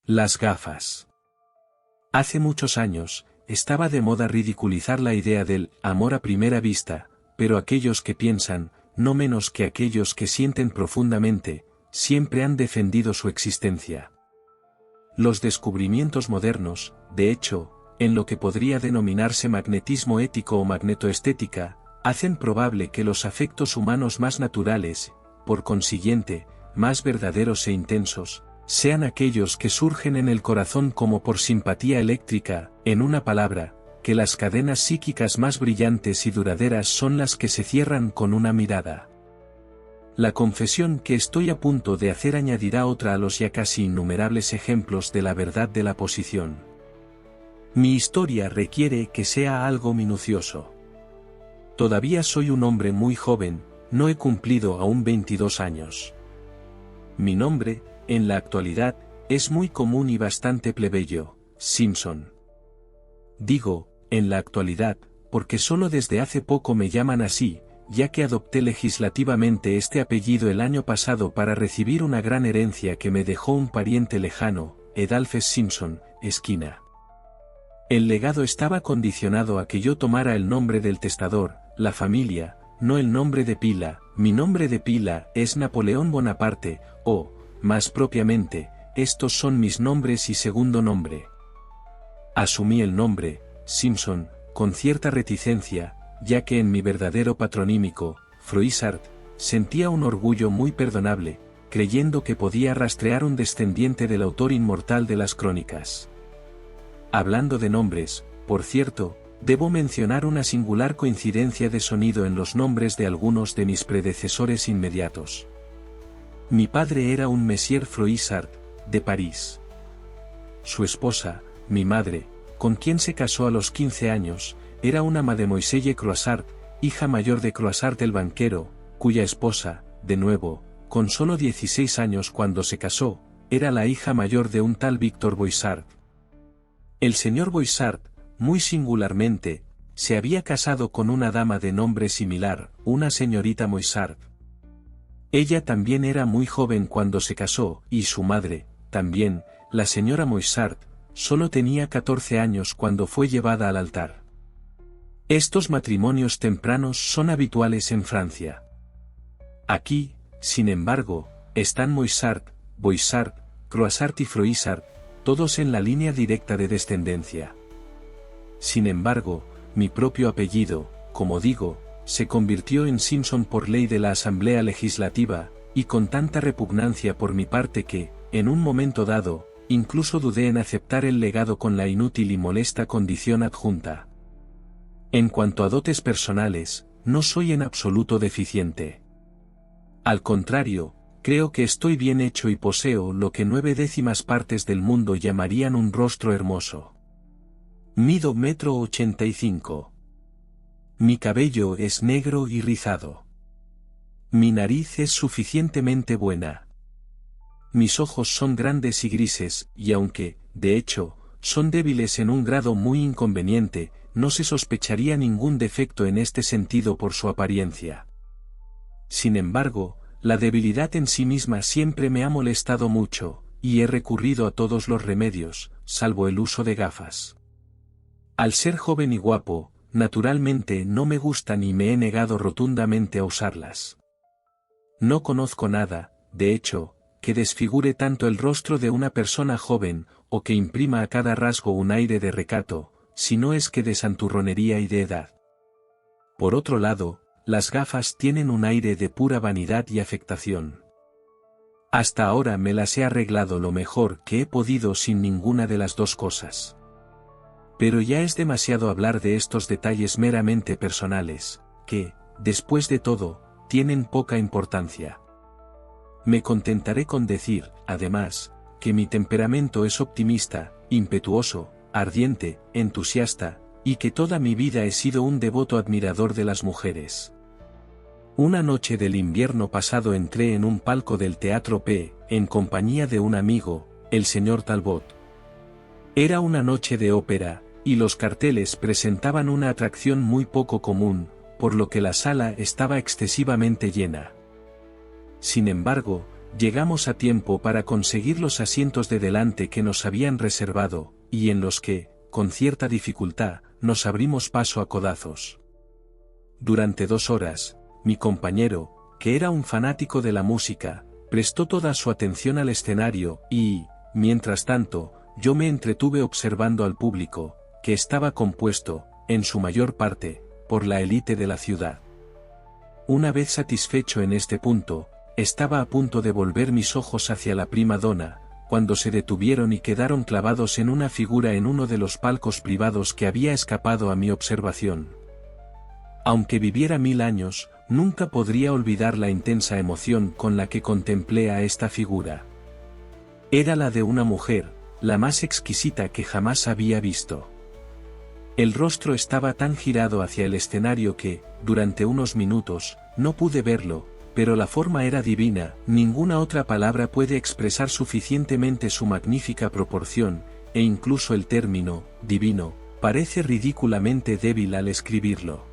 Las gafas. Hace muchos años, estaba de moda ridiculizar la idea del amor a primera vista, pero aquellos que piensan, no menos que aquellos que sienten profundamente, siempre han defendido su existencia. Los descubrimientos modernos, de hecho, en lo que podría denominarse magnetismo ético o magnetoestética, hacen probable que los afectos humanos más naturales, por consiguiente, más verdaderos e intensos, sean aquellos que surgen en el corazón como por simpatía eléctrica, en una palabra, que las cadenas psíquicas más brillantes y duraderas son las que se cierran con una mirada. La confesión que estoy a punto de hacer añadirá otra a los ya casi innumerables ejemplos de la verdad de la posición. Mi historia requiere que sea algo minucioso. Todavía soy un hombre muy joven, no he cumplido aún 22 años. Mi nombre, en la actualidad, es muy común y bastante plebeyo, Simpson. Digo, en la actualidad, porque solo desde hace poco me llaman así, ya que adopté legislativamente este apellido el año pasado para recibir una gran herencia que me dejó un pariente lejano, Adolphus Simpson, esquina. El legado estaba condicionado a que yo tomara el nombre del testador, la familia, no el nombre de pila. Mi nombre de pila es Napoleón Bonaparte, o, más propiamente, estos son mis nombres y segundo nombre. Asumí el nombre, Simpson, con cierta reticencia, ya que en mi verdadero patronímico, Froissart, sentía un orgullo muy perdonable, creyendo que podía rastrear un descendiente del autor inmortal de las crónicas. Hablando de nombres, por cierto, debo mencionar una singular coincidencia de sonido en los nombres de algunos de mis predecesores inmediatos. Mi padre era un Monsieur Froissart, de París. Su esposa, mi madre, con quien se casó a los 15 años, era una Mademoiselle Croissart, hija mayor de Croissart el banquero, cuya esposa, de nuevo, con solo 16 años cuando se casó, era la hija mayor de un tal Victor Boissart. El señor Boissart, muy singularmente, se había casado con una dama de nombre similar, una señorita Moissart. Ella también era muy joven cuando se casó, y su madre, también, la señora Moissart, solo tenía 14 años cuando fue llevada al altar. Estos matrimonios tempranos son habituales en Francia. Aquí, sin embargo, están Moissart, Boissart, Croissart y Froissart, todos en la línea directa de descendencia. Sin embargo, mi propio apellido, como digo, se convirtió en Simpson por ley de la Asamblea Legislativa, y con tanta repugnancia por mi parte que, en un momento dado, incluso dudé en aceptar el legado con la inútil y molesta condición adjunta. En cuanto a dotes personales, no soy en absoluto deficiente. Al contrario, creo que estoy bien hecho y poseo lo que 9/10 partes del mundo llamarían un rostro hermoso. Mido 1,85 m. Mi cabello es negro y rizado. Mi nariz es suficientemente buena. Mis ojos son grandes y grises, y aunque, de hecho, son débiles en un grado muy inconveniente, no se sospecharía ningún defecto en este sentido por su apariencia. Sin embargo, la debilidad en sí misma siempre me ha molestado mucho, y he recurrido a todos los remedios, salvo el uso de gafas. Al ser joven y guapo, naturalmente no me gustan y me he negado rotundamente a usarlas. No conozco nada, de hecho, que desfigure tanto el rostro de una persona joven, o que imprima a cada rasgo un aire de recato, si no es que de santurronería y de edad. Por otro lado, las gafas tienen un aire de pura vanidad y afectación. Hasta ahora me las he arreglado lo mejor que he podido sin ninguna de las dos cosas. Pero ya es demasiado hablar de estos detalles meramente personales, que, después de todo, tienen poca importancia. Me contentaré con decir, además, que mi temperamento es optimista, impetuoso, ardiente, entusiasta, y que toda mi vida he sido un devoto admirador de las mujeres. Una noche del invierno pasado entré en un palco del Teatro P, en compañía de un amigo, el señor Talbot. Era una noche de ópera, y los carteles presentaban una atracción muy poco común, por lo que la sala estaba excesivamente llena. Sin embargo, Llegamos a tiempo para conseguir los asientos de delante que nos habían reservado, y en los que, con cierta dificultad, nos abrimos paso a codazos. Durante 2 horas, mi compañero, que era un fanático de la música, prestó toda su atención al escenario y, mientras tanto, yo me entretuve observando al público, que estaba compuesto, en su mayor parte, por la élite de la ciudad. Una vez satisfecho en este punto, estaba a punto de volver mis ojos hacia la prima donna, cuando se detuvieron y quedaron clavados en una figura en uno de los palcos privados que había escapado a mi observación. Aunque viviera 1000 años, nunca podría olvidar la intensa emoción con la que contemplé a esta figura. Era la de una mujer, la más exquisita que jamás había visto. El rostro estaba tan girado hacia el escenario que, durante unos minutos, no pude verlo, pero la forma era divina, ninguna otra palabra puede expresar suficientemente su magnífica proporción, e incluso el término, divino, parece ridículamente débil al escribirlo.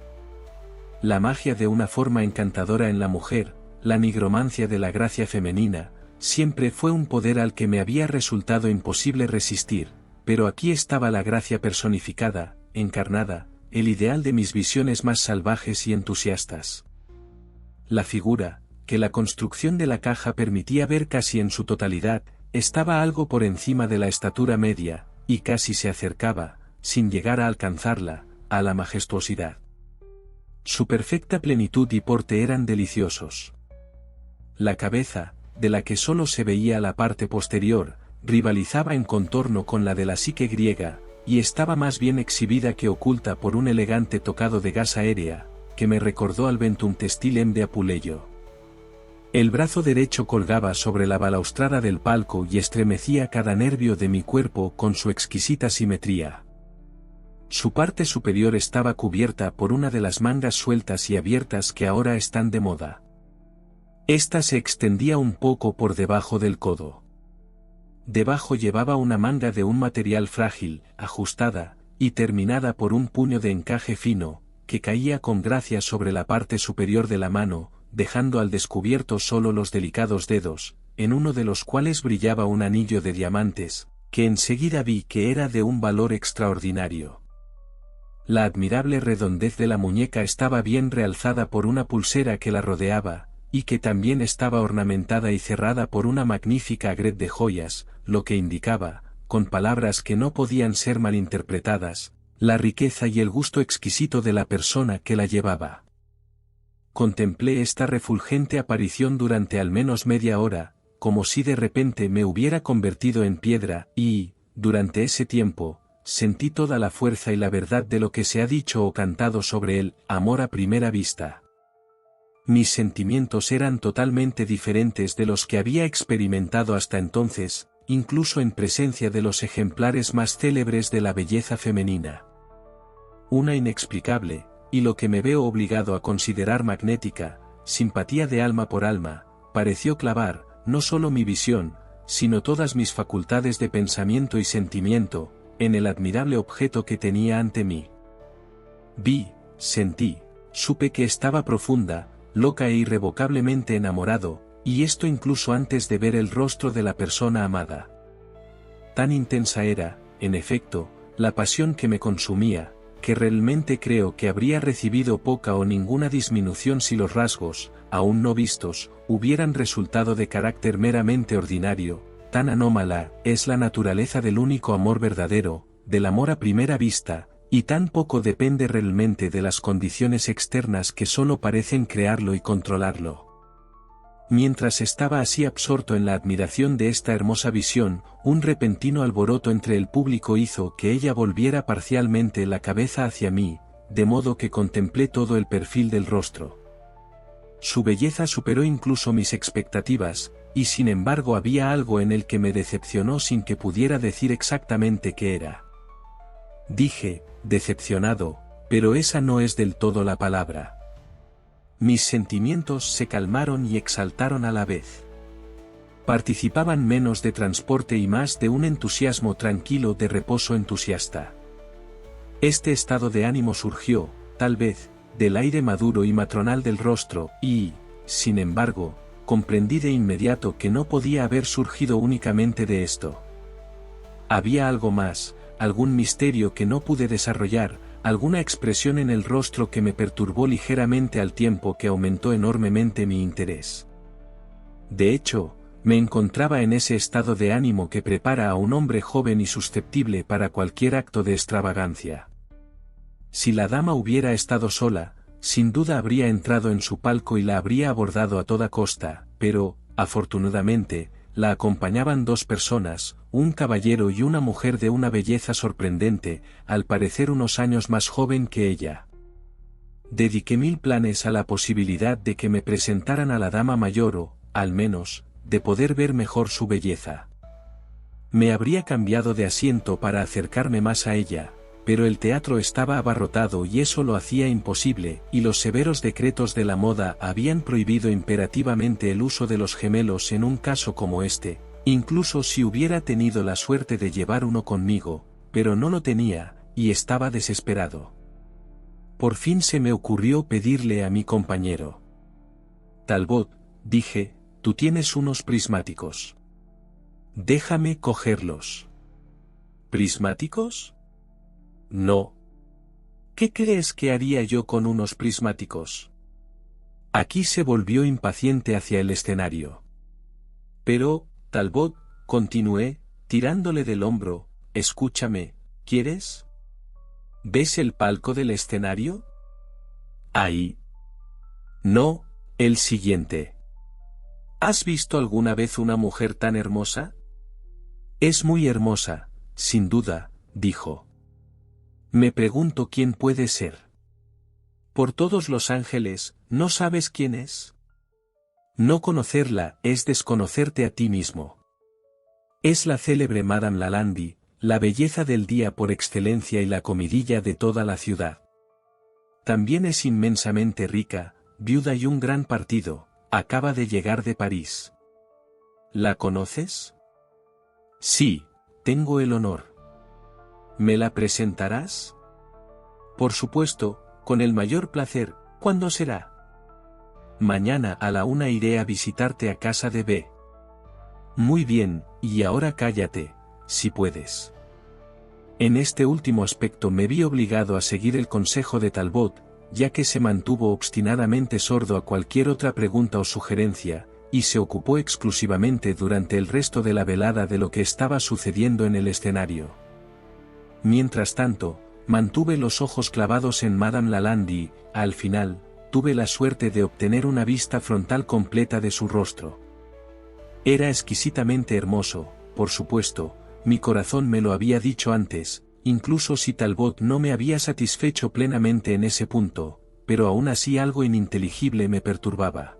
La magia de una forma encantadora en la mujer, la nigromancia de la gracia femenina, siempre fue un poder al que me había resultado imposible resistir, pero aquí estaba la gracia personificada, encarnada, el ideal de mis visiones más salvajes y entusiastas. La figura, que la construcción de la caja permitía ver casi en su totalidad, estaba algo por encima de la estatura media, y casi se acercaba, sin llegar a alcanzarla, a la majestuosidad. Su perfecta plenitud y porte eran deliciosos. La cabeza, de la que solo se veía la parte posterior, rivalizaba en contorno con la de la psique griega, y estaba más bien exhibida que oculta por un elegante tocado de gasa aérea, que me recordó al Ventum Testilem de Apuleyo. El brazo derecho colgaba sobre la balaustrada del palco y estremecía cada nervio de mi cuerpo con su exquisita simetría. Su parte superior estaba cubierta por una de las mangas sueltas y abiertas que ahora están de moda. Esta se extendía un poco por debajo del codo. Debajo llevaba una manga de un material frágil, ajustada, y terminada por un puño de encaje fino, que caía con gracia sobre la parte superior de la mano, dejando al descubierto solo los delicados dedos, en uno de los cuales brillaba un anillo de diamantes, que enseguida vi que era de un valor extraordinario. La admirable redondez de la muñeca estaba bien realzada por una pulsera que la rodeaba, y que también estaba ornamentada y cerrada por una magnífica agret de joyas, lo que indicaba, con palabras que no podían ser malinterpretadas, la riqueza y el gusto exquisito de la persona que la llevaba. Contemplé esta refulgente aparición durante al menos media hora, como si de repente me hubiera convertido en piedra, y, durante ese tiempo, sentí toda la fuerza y la verdad de lo que se ha dicho o cantado sobre el amor a primera vista. Mis sentimientos eran totalmente diferentes de los que había experimentado hasta entonces, incluso en presencia de los ejemplares más célebres de la belleza femenina. Una inexplicable, y lo que me veo obligado a considerar magnética, simpatía de alma por alma, pareció clavar, no solo mi visión, sino todas mis facultades de pensamiento y sentimiento, en el admirable objeto que tenía ante mí. Vi, sentí, supe que estaba profunda, loca e irrevocablemente enamorado, y esto incluso antes de ver el rostro de la persona amada. Tan intensa era, en efecto, la pasión que me consumía, que realmente creo que habría recibido poca o ninguna disminución si los rasgos, aún no vistos, hubieran resultado de carácter meramente ordinario. Tan anómala es la naturaleza del único amor verdadero, del amor a primera vista, y tan poco depende realmente de las condiciones externas que solo parecen crearlo y controlarlo. Mientras estaba así absorto en la admiración de esta hermosa visión, un repentino alboroto entre el público hizo que ella volviera parcialmente la cabeza hacia mí, de modo que contemplé todo el perfil del rostro. Su belleza superó incluso mis expectativas, y sin embargo había algo en el que me decepcionó sin que pudiera decir exactamente qué era. Dije, decepcionado, pero esa no es del todo la palabra. Mis sentimientos se calmaron y exaltaron a la vez. Participaban menos de transporte y más de un entusiasmo tranquilo de reposo entusiasta. Este estado de ánimo surgió, tal vez, del aire maduro y matronal del rostro, y, sin embargo, comprendí de inmediato que no podía haber surgido únicamente de esto. Había algo más, algún misterio que no pude desarrollar, alguna expresión en el rostro que me perturbó ligeramente al tiempo que aumentó enormemente mi interés. De hecho, me encontraba en ese estado de ánimo que prepara a un hombre joven y susceptible para cualquier acto de extravagancia. Si la dama hubiera estado sola, sin duda habría entrado en su palco y la habría abordado a toda costa, pero, afortunadamente, la acompañaban dos personas, un caballero y una mujer de una belleza sorprendente, al parecer unos años más joven que ella. Dediqué 1000 planes a la posibilidad de que me presentaran a la dama mayor o, al menos, de poder ver mejor su belleza. Me habría cambiado de asiento para acercarme más a ella, pero el teatro estaba abarrotado y eso lo hacía imposible, y los severos decretos de la moda habían prohibido imperativamente el uso de los gemelos en un caso como este, incluso si hubiera tenido la suerte de llevar uno conmigo, pero no lo tenía, y estaba desesperado. Por fin se me ocurrió pedirle a mi compañero. Talbot, dije, tú tienes unos prismáticos. Déjame cogerlos. ¿Prismáticos? No. ¿Qué crees que haría yo con unos prismáticos? Aquí se volvió impaciente hacia el escenario. Pero, Talbot, continué, tirándole del hombro, escúchame, ¿quieres? ¿Ves el palco del escenario? Ahí. No, el siguiente. ¿Has visto alguna vez una mujer tan hermosa? Es muy hermosa, sin duda, dijo. Me pregunto quién puede ser. Por todos los ángeles, ¿no sabes quién es? No conocerla es desconocerte a ti mismo. Es la célebre Madame Lalande, la belleza del día por excelencia y la comidilla de toda la ciudad. También es inmensamente rica, viuda y un gran partido, acaba de llegar de París. ¿La conoces? Sí, tengo el honor. ¿Me la presentarás? Por supuesto, con el mayor placer. ¿Cuándo será? Mañana a la 1 iré a visitarte a casa de B. Muy bien, y ahora cállate, si puedes. En este último aspecto me vi obligado a seguir el consejo de Talbot, ya que se mantuvo obstinadamente sordo a cualquier otra pregunta o sugerencia, y se ocupó exclusivamente durante el resto de la velada de lo que estaba sucediendo en el escenario. Mientras tanto, mantuve los ojos clavados en Madame Lalande y, al final, tuve la suerte de obtener una vista frontal completa de su rostro. Era exquisitamente hermoso, por supuesto, mi corazón me lo había dicho antes, incluso si Talbot no me había satisfecho plenamente en ese punto, pero aún así algo ininteligible me perturbaba.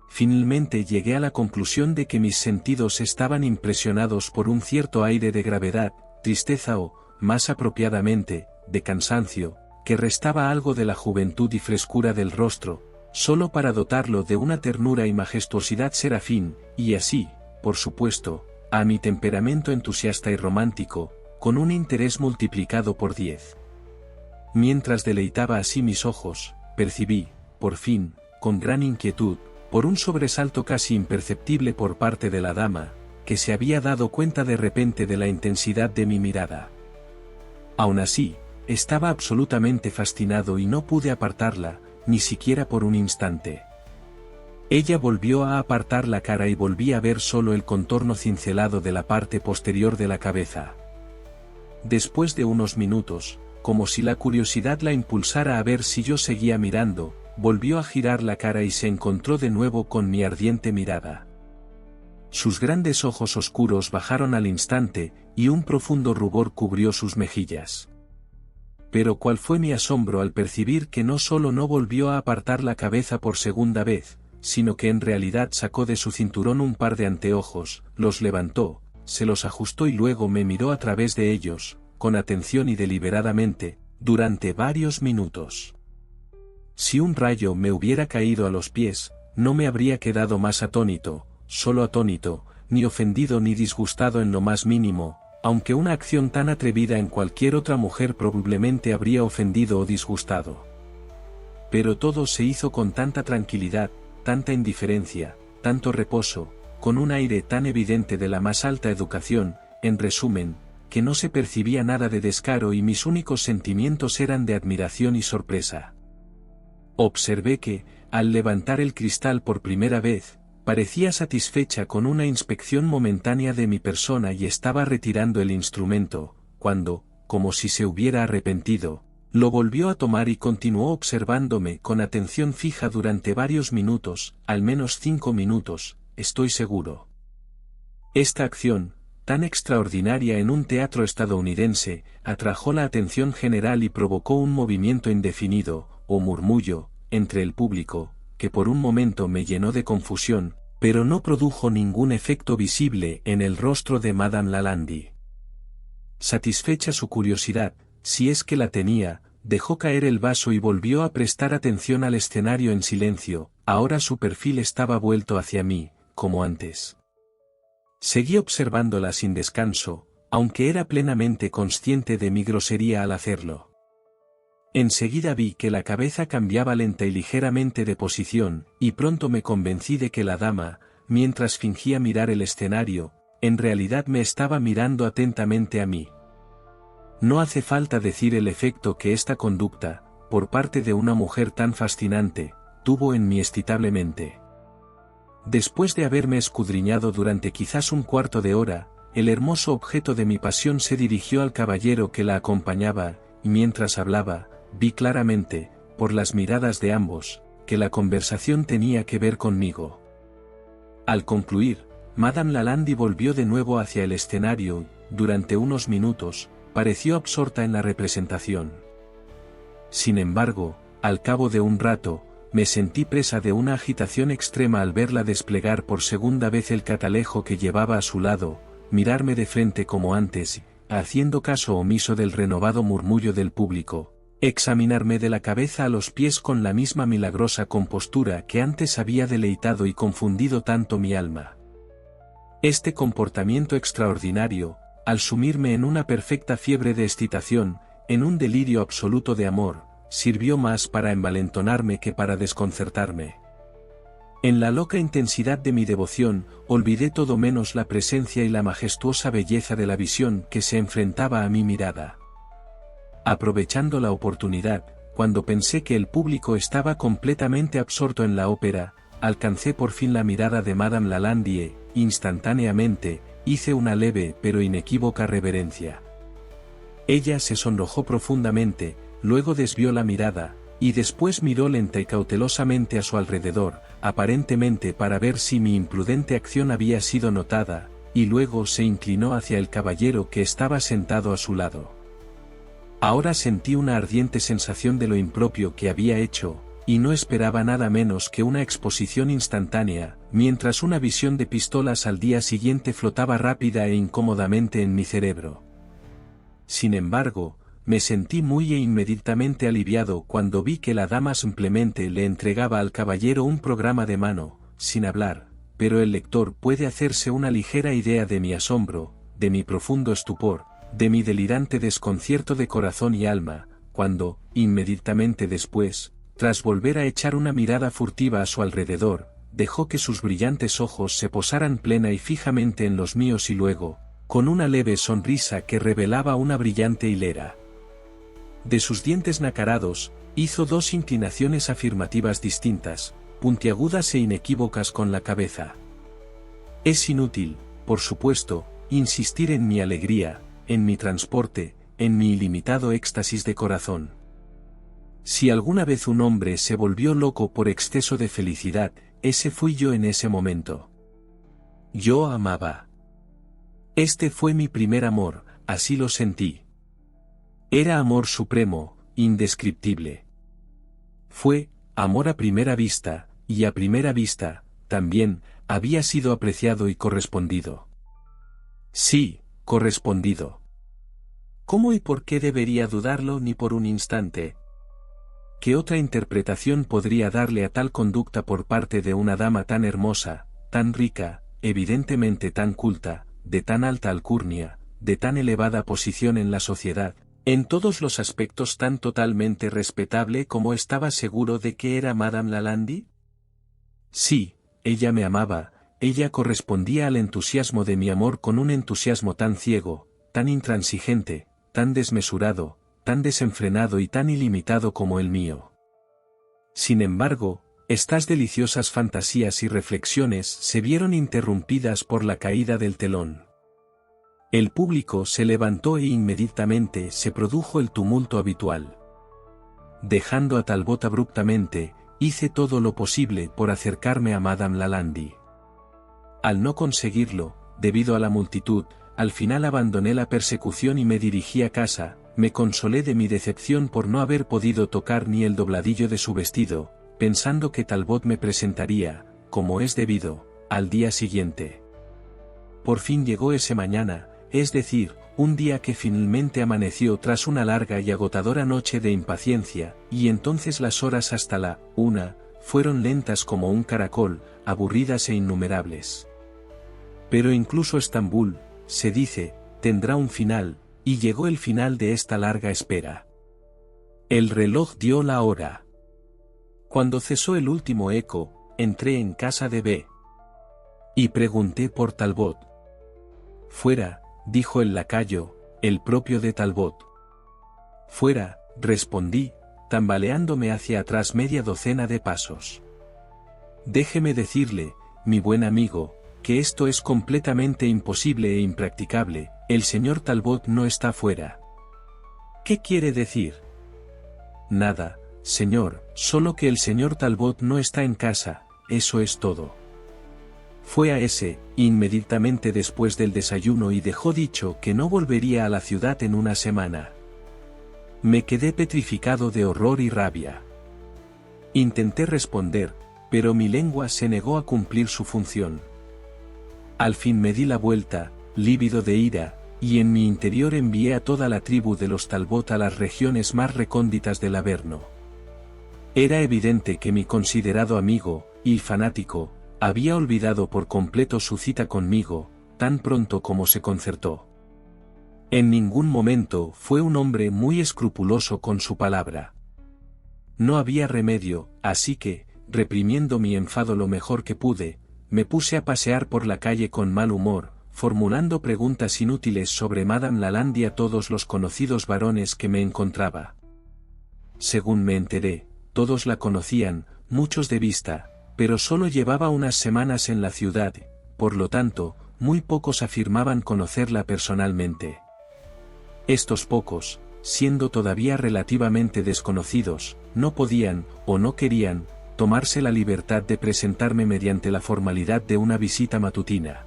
Finalmente llegué a la conclusión de que mis sentidos estaban impresionados por un cierto aire de gravedad, tristeza o, más apropiadamente, de cansancio, que restaba algo de la juventud y frescura del rostro, solo para dotarlo de una ternura y majestuosidad serafín, y así, por supuesto, a mi temperamento entusiasta y romántico, con un interés multiplicado por 10. Mientras deleitaba así mis ojos, percibí, por fin, con gran inquietud, por un sobresalto casi imperceptible por parte de la dama, que se había dado cuenta de repente de la intensidad de mi mirada. Aún así, estaba absolutamente fascinado y no pude apartarla, ni siquiera por un instante. Ella volvió a apartar la cara y volví a ver solo el contorno cincelado de la parte posterior de la cabeza. Después de unos minutos, como si la curiosidad la impulsara a ver si yo seguía mirando, volvió a girar la cara y se encontró de nuevo con mi ardiente mirada. Sus grandes ojos oscuros bajaron al instante, y un profundo rubor cubrió sus mejillas. Pero cuál fue mi asombro al percibir que no solo no volvió a apartar la cabeza por segunda vez, sino que en realidad sacó de su cinturón un par de anteojos, los levantó, se los ajustó y luego me miró a través de ellos, con atención y deliberadamente, durante varios minutos. Si un rayo me hubiera caído a los pies, no me habría quedado más atónito, solo atónito, ni ofendido ni disgustado en lo más mínimo, aunque una acción tan atrevida en cualquier otra mujer probablemente habría ofendido o disgustado. Pero todo se hizo con tanta tranquilidad, tanta indiferencia, tanto reposo, con un aire tan evidente de la más alta educación, en resumen, que no se percibía nada de descaro y mis únicos sentimientos eran de admiración y sorpresa. Observé que, al levantar el cristal por primera vez, parecía satisfecha con una inspección momentánea de mi persona y estaba retirando el instrumento, cuando, como si se hubiera arrepentido, lo volvió a tomar y continuó observándome con atención fija durante varios minutos, al menos 5 minutos, estoy seguro. Esta acción, tan extraordinaria en un teatro estadounidense, atrajo la atención general y provocó un movimiento indefinido, o murmullo, entre el público, que por un momento me llenó de confusión, pero no produjo ningún efecto visible en el rostro de Madame Lalande. Satisfecha su curiosidad, si es que la tenía, dejó caer el vaso y volvió a prestar atención al escenario en silencio, ahora su perfil estaba vuelto hacia mí, como antes. Seguí observándola sin descanso, aunque era plenamente consciente de mi grosería al hacerlo. Enseguida vi que la cabeza cambiaba lenta y ligeramente de posición, y pronto me convencí de que la dama, mientras fingía mirar el escenario, en realidad me estaba mirando atentamente a mí. No hace falta decir el efecto que esta conducta, por parte de una mujer tan fascinante, tuvo en mí excitablemente. Después de haberme escudriñado durante quizás un cuarto de hora, el hermoso objeto de mi pasión se dirigió al caballero que la acompañaba, y mientras hablaba, vi claramente, por las miradas de ambos, que la conversación tenía que ver conmigo. Al concluir, Madame Lalande volvió de nuevo hacia el escenario y, durante unos minutos, pareció absorta en la representación. Sin embargo, al cabo de un rato, me sentí presa de una agitación extrema al verla desplegar por segunda vez el catalejo que llevaba a su lado, mirarme de frente como antes y, haciendo caso omiso del renovado murmullo del público, examinarme de la cabeza a los pies con la misma milagrosa compostura que antes había deleitado y confundido tanto mi alma. Este comportamiento extraordinario, al sumirme en una perfecta fiebre de excitación, en un delirio absoluto de amor, sirvió más para envalentonarme que para desconcertarme. En la loca intensidad de mi devoción, olvidé todo menos la presencia y la majestuosa belleza de la visión que se enfrentaba a mi mirada. Aprovechando la oportunidad, cuando pensé que el público estaba completamente absorto en la ópera, alcancé por fin la mirada de Madame Lalande e, instantáneamente, hice una leve pero inequívoca reverencia. Ella se sonrojó profundamente, luego desvió la mirada, y después miró lenta y cautelosamente a su alrededor, aparentemente para ver si mi imprudente acción había sido notada, y luego se inclinó hacia el caballero que estaba sentado a su lado. Ahora sentí una ardiente sensación de lo impropio que había hecho, y no esperaba nada menos que una exposición instantánea, mientras una visión de pistolas al día siguiente flotaba rápida e incómodamente en mi cerebro. Sin embargo, me sentí muy e inmediatamente aliviado cuando vi que la dama simplemente le entregaba al caballero un programa de mano, sin hablar, pero el lector puede hacerse una ligera idea de mi asombro, de mi profundo estupor, de mi delirante desconcierto de corazón y alma, cuando, inmediatamente después, tras volver a echar una mirada furtiva a su alrededor, dejó que sus brillantes ojos se posaran plena y fijamente en los míos y luego, con una leve sonrisa que revelaba una brillante hilera de sus dientes nacarados, hizo 2 inclinaciones afirmativas distintas, puntiagudas e inequívocas con la cabeza. Es inútil, por supuesto, insistir en mi alegría, en mi transporte, en mi ilimitado éxtasis de corazón. Si alguna vez un hombre se volvió loco por exceso de felicidad, ese fui yo en ese momento. Yo amaba. Este fue mi primer amor, así lo sentí. Era amor supremo, indescriptible. Fue, amor a primera vista, y a primera vista, también, había sido apreciado y correspondido. Sí, correspondido. ¿Cómo y por qué debería dudarlo ni por un instante? ¿Qué otra interpretación podría darle a tal conducta por parte de una dama tan hermosa, tan rica, evidentemente tan culta, de tan alta alcurnia, de tan elevada posición en la sociedad, en todos los aspectos tan totalmente respetable como estaba seguro de que era Madame Lalande? Sí, ella me amaba, ella correspondía al entusiasmo de mi amor con un entusiasmo tan ciego, tan intransigente, tan desmesurado, tan desenfrenado y tan ilimitado como el mío. Sin embargo, estas deliciosas fantasías y reflexiones se vieron interrumpidas por la caída del telón. El público se levantó e inmediatamente se produjo el tumulto habitual. Dejando a Talbot abruptamente, hice todo lo posible por acercarme a Madame Lalande. Al no conseguirlo, debido a la multitud, al final abandoné la persecución y me dirigí a casa. Me consolé de mi decepción por no haber podido tocar ni el dobladillo de su vestido, pensando que Talbot me presentaría, como es debido, al día siguiente. Por fin llegó ese mañana, es decir, un día que finalmente amaneció tras una larga y agotadora noche de impaciencia, y entonces las horas hasta la 1, fueron lentas como un caracol, aburridas e innumerables. Pero incluso Estambul, se dice, tendrá un final, y llegó el final de esta larga espera. El reloj dio la hora. Cuando cesó el último eco, entré en casa de B. y pregunté por Talbot. Fuera, dijo el lacayo, el propio de Talbot. Fuera, respondí, tambaleándome hacia atrás media docena de pasos. Déjeme decirle, mi buen amigo, que esto es completamente imposible e impracticable. El señor Talbot no está fuera. ¿Qué quiere decir? Nada, señor, solo que el señor Talbot no está en casa, eso es todo. Fue a ese, inmediatamente después del desayuno y dejó dicho que no volvería a la ciudad en una semana. Me quedé petrificado de horror y rabia. Intenté responder, pero mi lengua se negó a cumplir su función. Al fin me di la vuelta, lívido de ira, y en mi interior envié a toda la tribu de los Talbot a las regiones más recónditas del Averno. Era evidente que mi considerado amigo, y fanático, había olvidado por completo su cita conmigo, tan pronto como se concertó. En ningún momento fue un hombre muy escrupuloso con su palabra. No había remedio, así que, reprimiendo mi enfado lo mejor que pude, me puse a pasear por la calle con mal humor, formulando preguntas inútiles sobre Madame Lalande y a todos los conocidos varones que me encontraba. Según me enteré, todos la conocían, muchos de vista, pero solo llevaba unas semanas en la ciudad, por lo tanto, muy pocos afirmaban conocerla personalmente. Estos pocos, siendo todavía relativamente desconocidos, no podían, o no querían, tomarse la libertad de presentarme mediante la formalidad de una visita matutina.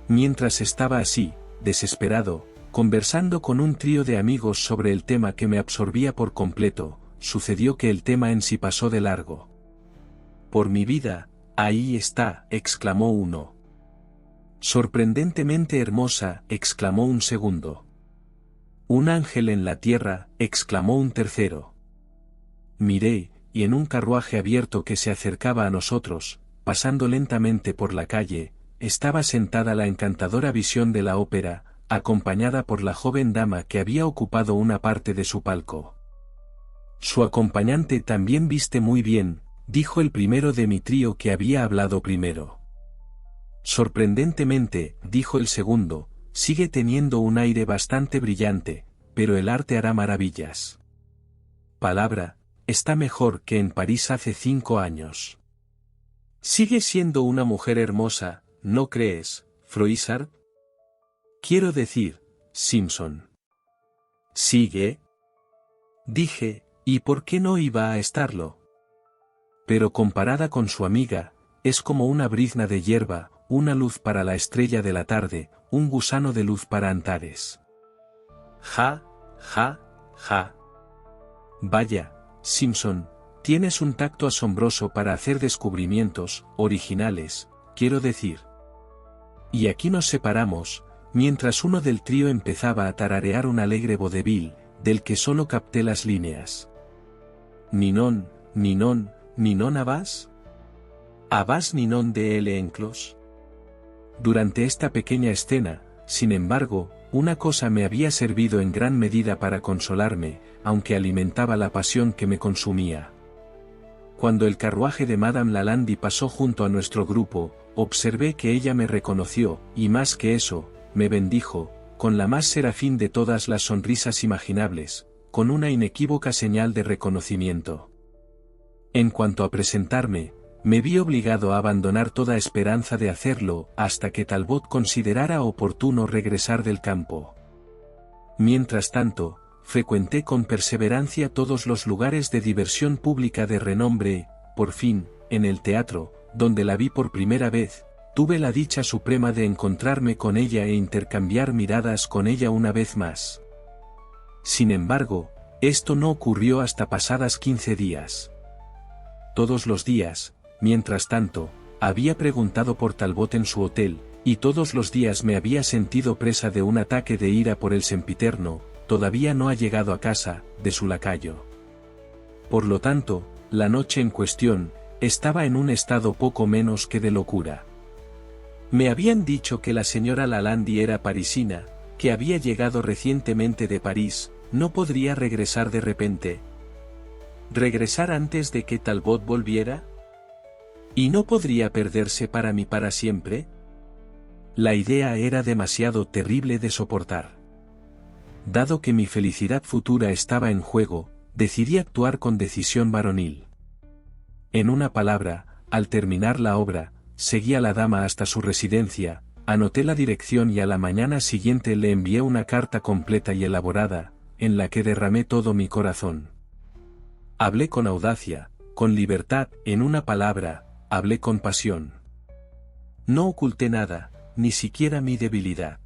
Mientras estaba así, desesperado, conversando con un trío de amigos sobre el tema que me absorbía por completo, sucedió que el tema en sí pasó de largo. Por mi vida, ahí está, exclamó uno. Sorprendentemente hermosa, exclamó un segundo. Un ángel en la tierra, exclamó un tercero. Miré, y en un carruaje abierto que se acercaba a nosotros, pasando lentamente por la calle, estaba sentada la encantadora visión de la ópera, acompañada por la joven dama que había ocupado una parte de su palco. Su acompañante también viste muy bien, dijo el primero de mi trío que había hablado primero. Sorprendentemente, dijo el segundo, sigue teniendo un aire bastante brillante, pero el arte hará maravillas. Palabra, está mejor que en París hace 5 años. Sigue siendo una mujer hermosa, ¿no crees, Froissart? Quiero decir, Simpson. ¿Sigue? Dije, ¿y por qué no iba a estarlo? Pero comparada con su amiga, es como una brizna de hierba, una luz para la estrella de la tarde, un gusano de luz para Antares. Ja, ja, ja. Vaya, Simpson, tienes un tacto asombroso para hacer descubrimientos, originales, quiero decir. Y aquí nos separamos, mientras uno del trío empezaba a tararear un alegre vodevil, del que solo capté las líneas. Ninon, ninon, ninon abás. Abás ninon de L. Enclos. Durante esta pequeña escena, sin embargo, una cosa me había servido en gran medida para consolarme, aunque alimentaba la pasión que me consumía. Cuando el carruaje de Madame Lalande pasó junto a nuestro grupo, observé que ella me reconoció, y más que eso, me bendijo, con la más serafín de todas las sonrisas imaginables, con una inequívoca señal de reconocimiento. En cuanto a presentarme, me vi obligado a abandonar toda esperanza de hacerlo, hasta que Talbot considerara oportuno regresar del campo. Mientras tanto, frecuenté con perseverancia todos los lugares de diversión pública de renombre, por fin, en el teatro, donde la vi por primera vez, tuve la dicha suprema de encontrarme con ella e intercambiar miradas con ella una vez más. Sin embargo, esto no ocurrió hasta pasadas 15 días. Todos los días, mientras tanto, había preguntado por Talbot en su hotel, y todos los días me había sentido presa de un ataque de ira por el sempiterno, todavía no ha llegado a casa, de su lacayo. Por lo tanto, la noche en cuestión, estaba en un estado poco menos que de locura. Me habían dicho que la señora Lalande era parisina, que había llegado recientemente de París, ¿no podría regresar de repente? ¿Regresar antes de que Talbot volviera? ¿Y no podría perderse para mí para siempre? La idea era demasiado terrible de soportar. Dado que mi felicidad futura estaba en juego, decidí actuar con decisión varonil. En una palabra, al terminar la obra, seguí a la dama hasta su residencia, anoté la dirección y a la mañana siguiente le envié una carta completa y elaborada, en la que derramé todo mi corazón. Hablé con audacia, con libertad, en una palabra, hablé con pasión. No oculté nada, ni siquiera mi debilidad.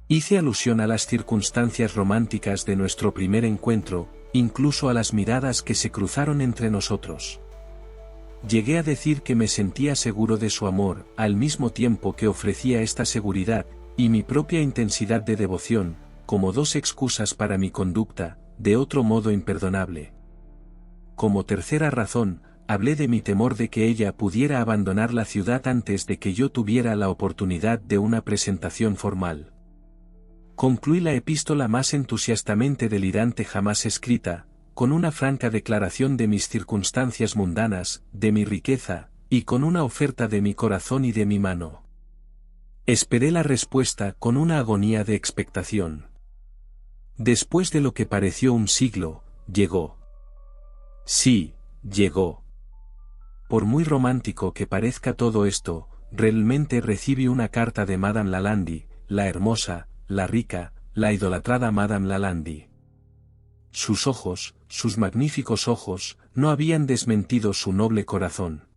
Hice alusión a las circunstancias románticas de nuestro primer encuentro, incluso a las miradas que se cruzaron entre nosotros. Llegué a decir que me sentía seguro de su amor, al mismo tiempo que ofrecía esta seguridad, y mi propia intensidad de devoción, como dos excusas para mi conducta, de otro modo imperdonable. Como tercera razón, hablé de mi temor de que ella pudiera abandonar la ciudad antes de que yo tuviera la oportunidad de una presentación formal. Concluí la epístola más entusiastamente delirante jamás escrita, con una franca declaración de mis circunstancias mundanas, de mi riqueza, y con una oferta de mi corazón y de mi mano. Esperé la respuesta con una agonía de expectación. Después de lo que pareció un siglo, llegó. Sí, llegó. Por muy romántico que parezca todo esto, realmente recibí una carta de Madame Lalande, la hermosa, la rica, la idolatrada Madame Lalande. Sus ojos, sus magníficos ojos, no habían desmentido su noble corazón.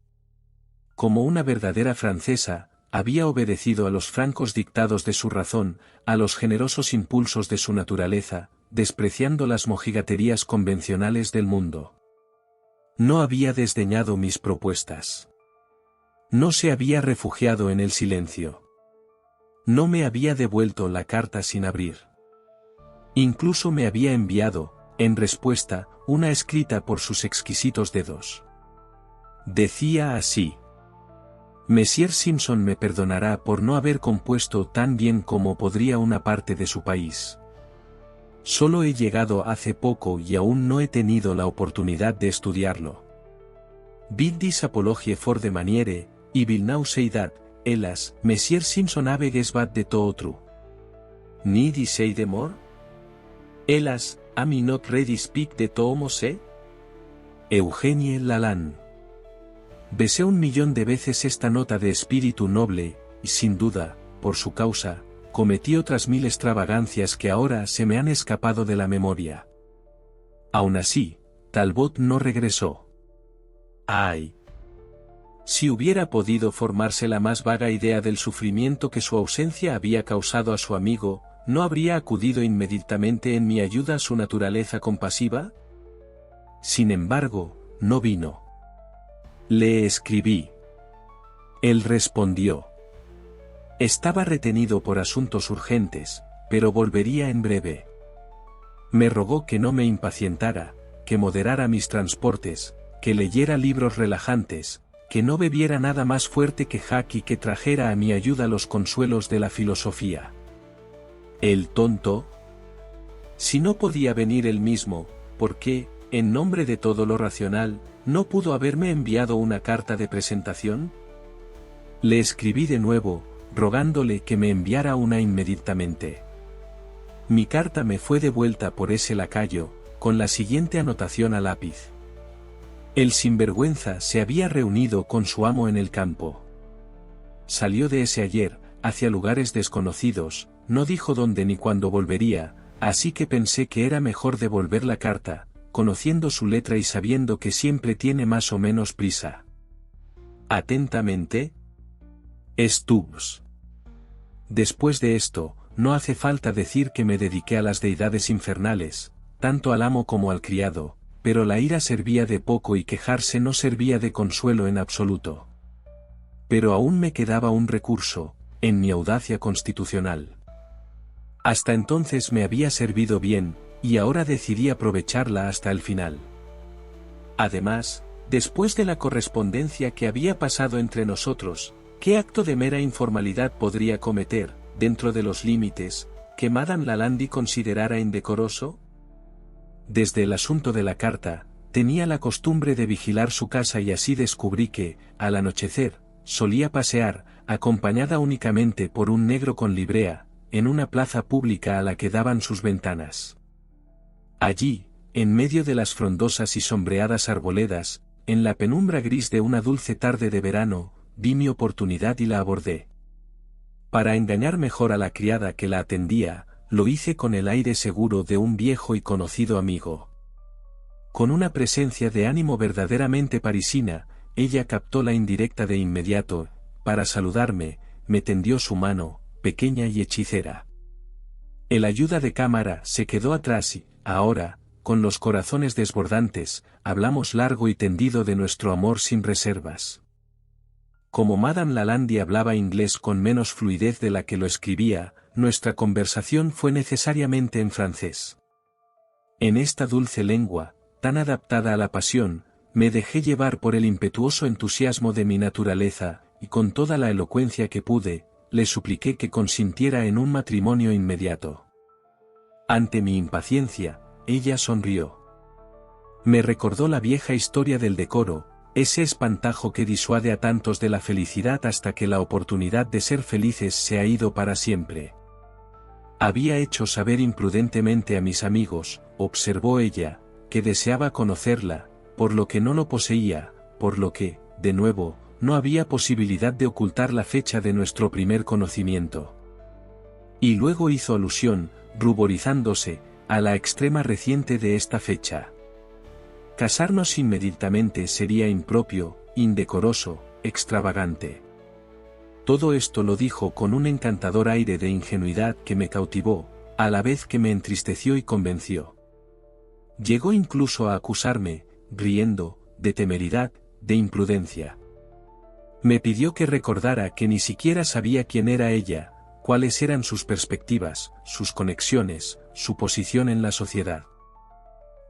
Como una verdadera francesa, había obedecido a los francos dictados de su razón, a los generosos impulsos de su naturaleza, despreciando las mojigaterías convencionales del mundo. No había desdeñado mis propuestas. No se había refugiado en el silencio. No me había devuelto la carta sin abrir. Incluso me había enviado, en respuesta, una escrita por sus exquisitos dedos. Decía así: Monsieur Simpson me perdonará por no haber compuesto tan bien como podría una parte de su país. Solo he llegado hace poco y aún no he tenido la oportunidad de estudiarlo. Bildis apologie for de maniere, y Vilnau seidat, hélas, Monsieur Simpson aveges bat de to otru. Ni disei de mor? Hélas, am I not ready speak de to homo se? Eugenie Lalande. Besé 1.000.000 de veces esta nota de espíritu noble, y sin duda, por su causa, cometí otras 1000 extravagancias que ahora se me han escapado de la memoria. Aun así, Talbot no regresó. ¡Ay! Si hubiera podido formarse la más vaga idea del sufrimiento que su ausencia había causado a su amigo, ¿no habría acudido inmediatamente en mi ayuda a su naturaleza compasiva? Sin embargo, no vino. Le escribí. Él respondió. Estaba retenido por asuntos urgentes, pero volvería en breve. Me rogó que no me impacientara, que moderara mis transportes, que leyera libros relajantes, que no bebiera nada más fuerte que Jack y que trajera a mi ayuda los consuelos de la filosofía. ¿El tonto? Si no podía venir él mismo, ¿por qué, en nombre de todo lo racional, ¿no pudo haberme enviado una carta de presentación? Le escribí de nuevo, rogándole que me enviara una inmediatamente. Mi carta me fue devuelta por ese lacayo, con la siguiente anotación a lápiz. El sinvergüenza se había reunido con su amo en el campo. Salió de ese ayer, hacia lugares desconocidos, no dijo dónde ni cuándo volvería, así que pensé que era mejor devolver la carta, conociendo su letra y sabiendo que siempre tiene más o menos prisa. Atentamente, Stubbs. Después de esto, no hace falta decir que me dediqué a las deidades infernales, tanto al amo como al criado, pero la ira servía de poco y quejarse no servía de consuelo en absoluto. Pero aún me quedaba un recurso, en mi audacia constitucional. Hasta entonces me había servido bien, y ahora decidí aprovecharla hasta el final. Además, después de la correspondencia que había pasado entre nosotros, ¿qué acto de mera informalidad podría cometer, dentro de los límites, que Madame Lalande considerara indecoroso? Desde el asunto de la carta, tenía la costumbre de vigilar su casa y así descubrí que, al anochecer, solía pasear, acompañada únicamente por un negro con librea, en una plaza pública a la que daban sus ventanas. Allí, en medio de las frondosas y sombreadas arboledas, en la penumbra gris de una dulce tarde de verano, vi mi oportunidad y la abordé. Para engañar mejor a la criada que la atendía, lo hice con el aire seguro de un viejo y conocido amigo. Con una presencia de ánimo verdaderamente parisina, ella captó la indirecta de inmediato, para saludarme, me tendió su mano, pequeña y hechicera. El ayuda de cámara se quedó atrás y, ahora, con los corazones desbordantes, hablamos largo y tendido de nuestro amor sin reservas. Como Madame Lalande hablaba inglés con menos fluidez de la que lo escribía, nuestra conversación fue necesariamente en francés. En esta dulce lengua, tan adaptada a la pasión, me dejé llevar por el impetuoso entusiasmo de mi naturaleza, y con toda la elocuencia que pude, le supliqué que consintiera en un matrimonio inmediato. Ante mi impaciencia, ella sonrió. Me recordó la vieja historia del decoro, ese espantajo que disuade a tantos de la felicidad hasta que la oportunidad de ser felices se ha ido para siempre. Había hecho saber imprudentemente a mis amigos, observó ella, que deseaba conocerla, por lo que no lo poseía, por lo que, de nuevo, no había posibilidad de ocultar la fecha de nuestro primer conocimiento. Y luego hizo alusión, ruborizándose, a la extrema reciente de esta fecha. Casarnos inmediatamente sería impropio, indecoroso, extravagante. Todo esto lo dijo con un encantador aire de ingenuidad que me cautivó, a la vez que me entristeció y convenció. Llegó incluso a acusarme, riendo, de temeridad, de imprudencia. Me pidió que recordara que ni siquiera sabía quién era ella, cuáles eran sus perspectivas, sus conexiones, su posición en la sociedad.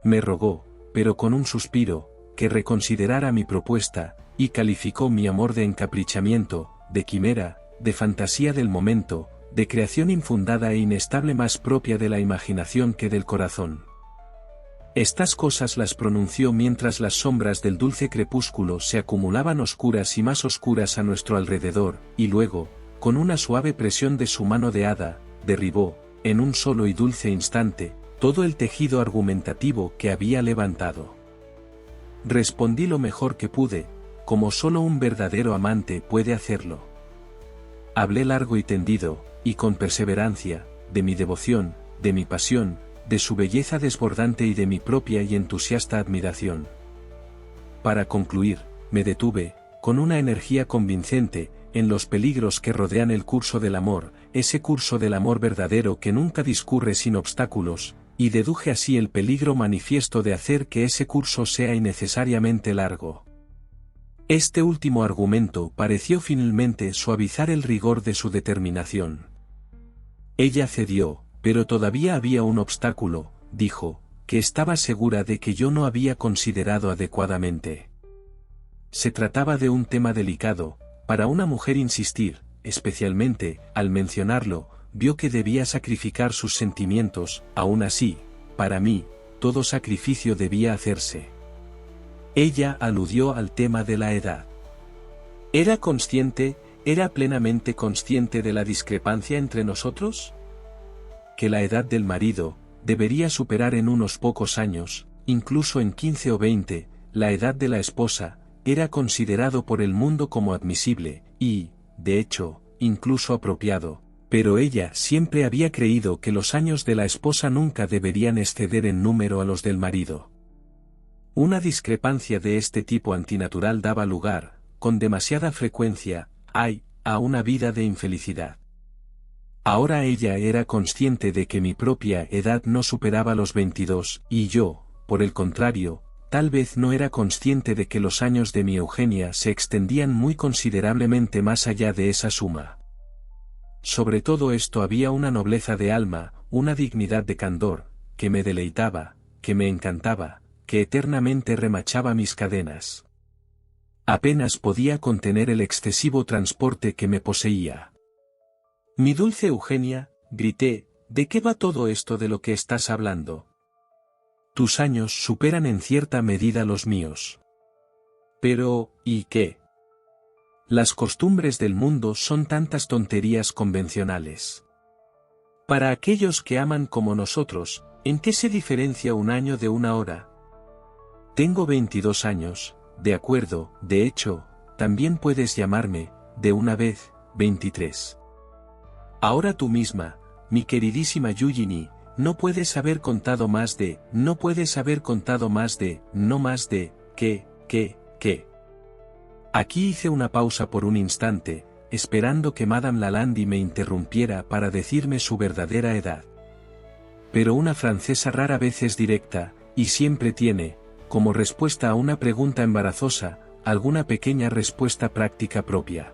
Me rogó, pero con un suspiro, que reconsiderara mi propuesta, y calificó mi amor de encaprichamiento, de quimera, de fantasía del momento, de creación infundada e inestable más propia de la imaginación que del corazón. Estas cosas las pronunció mientras las sombras del dulce crepúsculo se acumulaban oscuras y más oscuras a nuestro alrededor, y luego, con una suave presión de su mano de hada, derribó, en un solo y dulce instante, todo el tejido argumentativo que había levantado. Respondí lo mejor que pude, como solo un verdadero amante puede hacerlo. Hablé largo y tendido, y con perseverancia, de mi devoción, de mi pasión, de su belleza desbordante y de mi propia y entusiasta admiración. Para concluir, me detuve, con una energía convincente, en los peligros que rodean el curso del amor, ese curso del amor verdadero que nunca discurre sin obstáculos, y deduje así el peligro manifiesto de hacer que ese curso sea innecesariamente largo. Este último argumento pareció finalmente suavizar el rigor de su determinación. Ella cedió, pero todavía había un obstáculo, dijo, que estaba segura de que yo no había considerado adecuadamente. Se trataba de un tema delicado, para una mujer insistir, especialmente, al mencionarlo, vio que debía sacrificar sus sentimientos, aún así, para mí, todo sacrificio debía hacerse. Ella aludió al tema de la edad. ¿Era plenamente consciente de la discrepancia entre nosotros? Que la edad del marido debería superar en unos pocos años, incluso en 15 o 20, la edad de la esposa, era considerado por el mundo como admisible, y, de hecho, incluso apropiado, pero ella siempre había creído que los años de la esposa nunca deberían exceder en número a los del marido. Una discrepancia de este tipo antinatural daba lugar, con demasiada frecuencia, a una vida de infelicidad. Ahora ella era consciente de que mi propia edad no superaba los 22, y yo, por el contrario, tal vez no era consciente de que los años de mi Eugenia se extendían muy considerablemente más allá de esa suma. Sobre todo esto había una nobleza de alma, una dignidad de candor, que me deleitaba, que me encantaba, que eternamente remachaba mis cadenas. Apenas podía contener el excesivo transporte que me poseía. Mi dulce Eugenia, grité, ¿de qué va todo esto de lo que estás hablando? Tus años superan en cierta medida los míos. Pero, ¿y qué? Las costumbres del mundo son tantas tonterías convencionales. Para aquellos que aman como nosotros, ¿en qué se diferencia un año de una hora? Tengo 22 años, de acuerdo, de hecho, también puedes llamarme, de una vez, 23. Ahora tú misma, mi queridísima Eugenie, no puedes haber contado más de, ¿qué? Aquí hice una pausa por un instante, esperando que Madame Lalande me interrumpiera para decirme su verdadera edad. Pero una francesa rara vez es directa, y siempre tiene, como respuesta a una pregunta embarazosa, alguna pequeña respuesta práctica propia.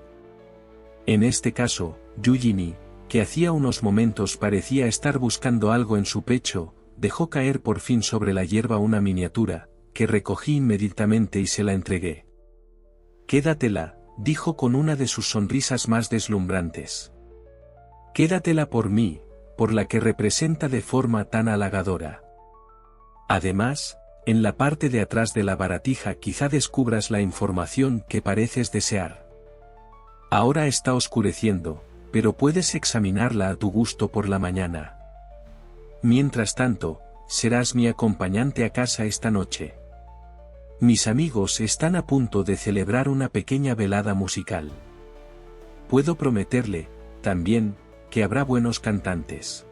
En este caso, Eugenie, que hacía unos momentos parecía estar buscando algo en su pecho, dejó caer por fin sobre la hierba una miniatura, que recogí inmediatamente y se la entregué. Quédatela, dijo con una de sus sonrisas más deslumbrantes. Quédatela por mí, por la que representa de forma tan halagadora. Además, en la parte de atrás de la baratija quizá descubras la información que pareces desear. Ahora está oscureciendo, pero puedes examinarla a tu gusto por la mañana. Mientras tanto, serás mi acompañante a casa esta noche. Mis amigos están a punto de celebrar una pequeña velada musical. Puedo prometerle, también, que habrá buenos cantantes.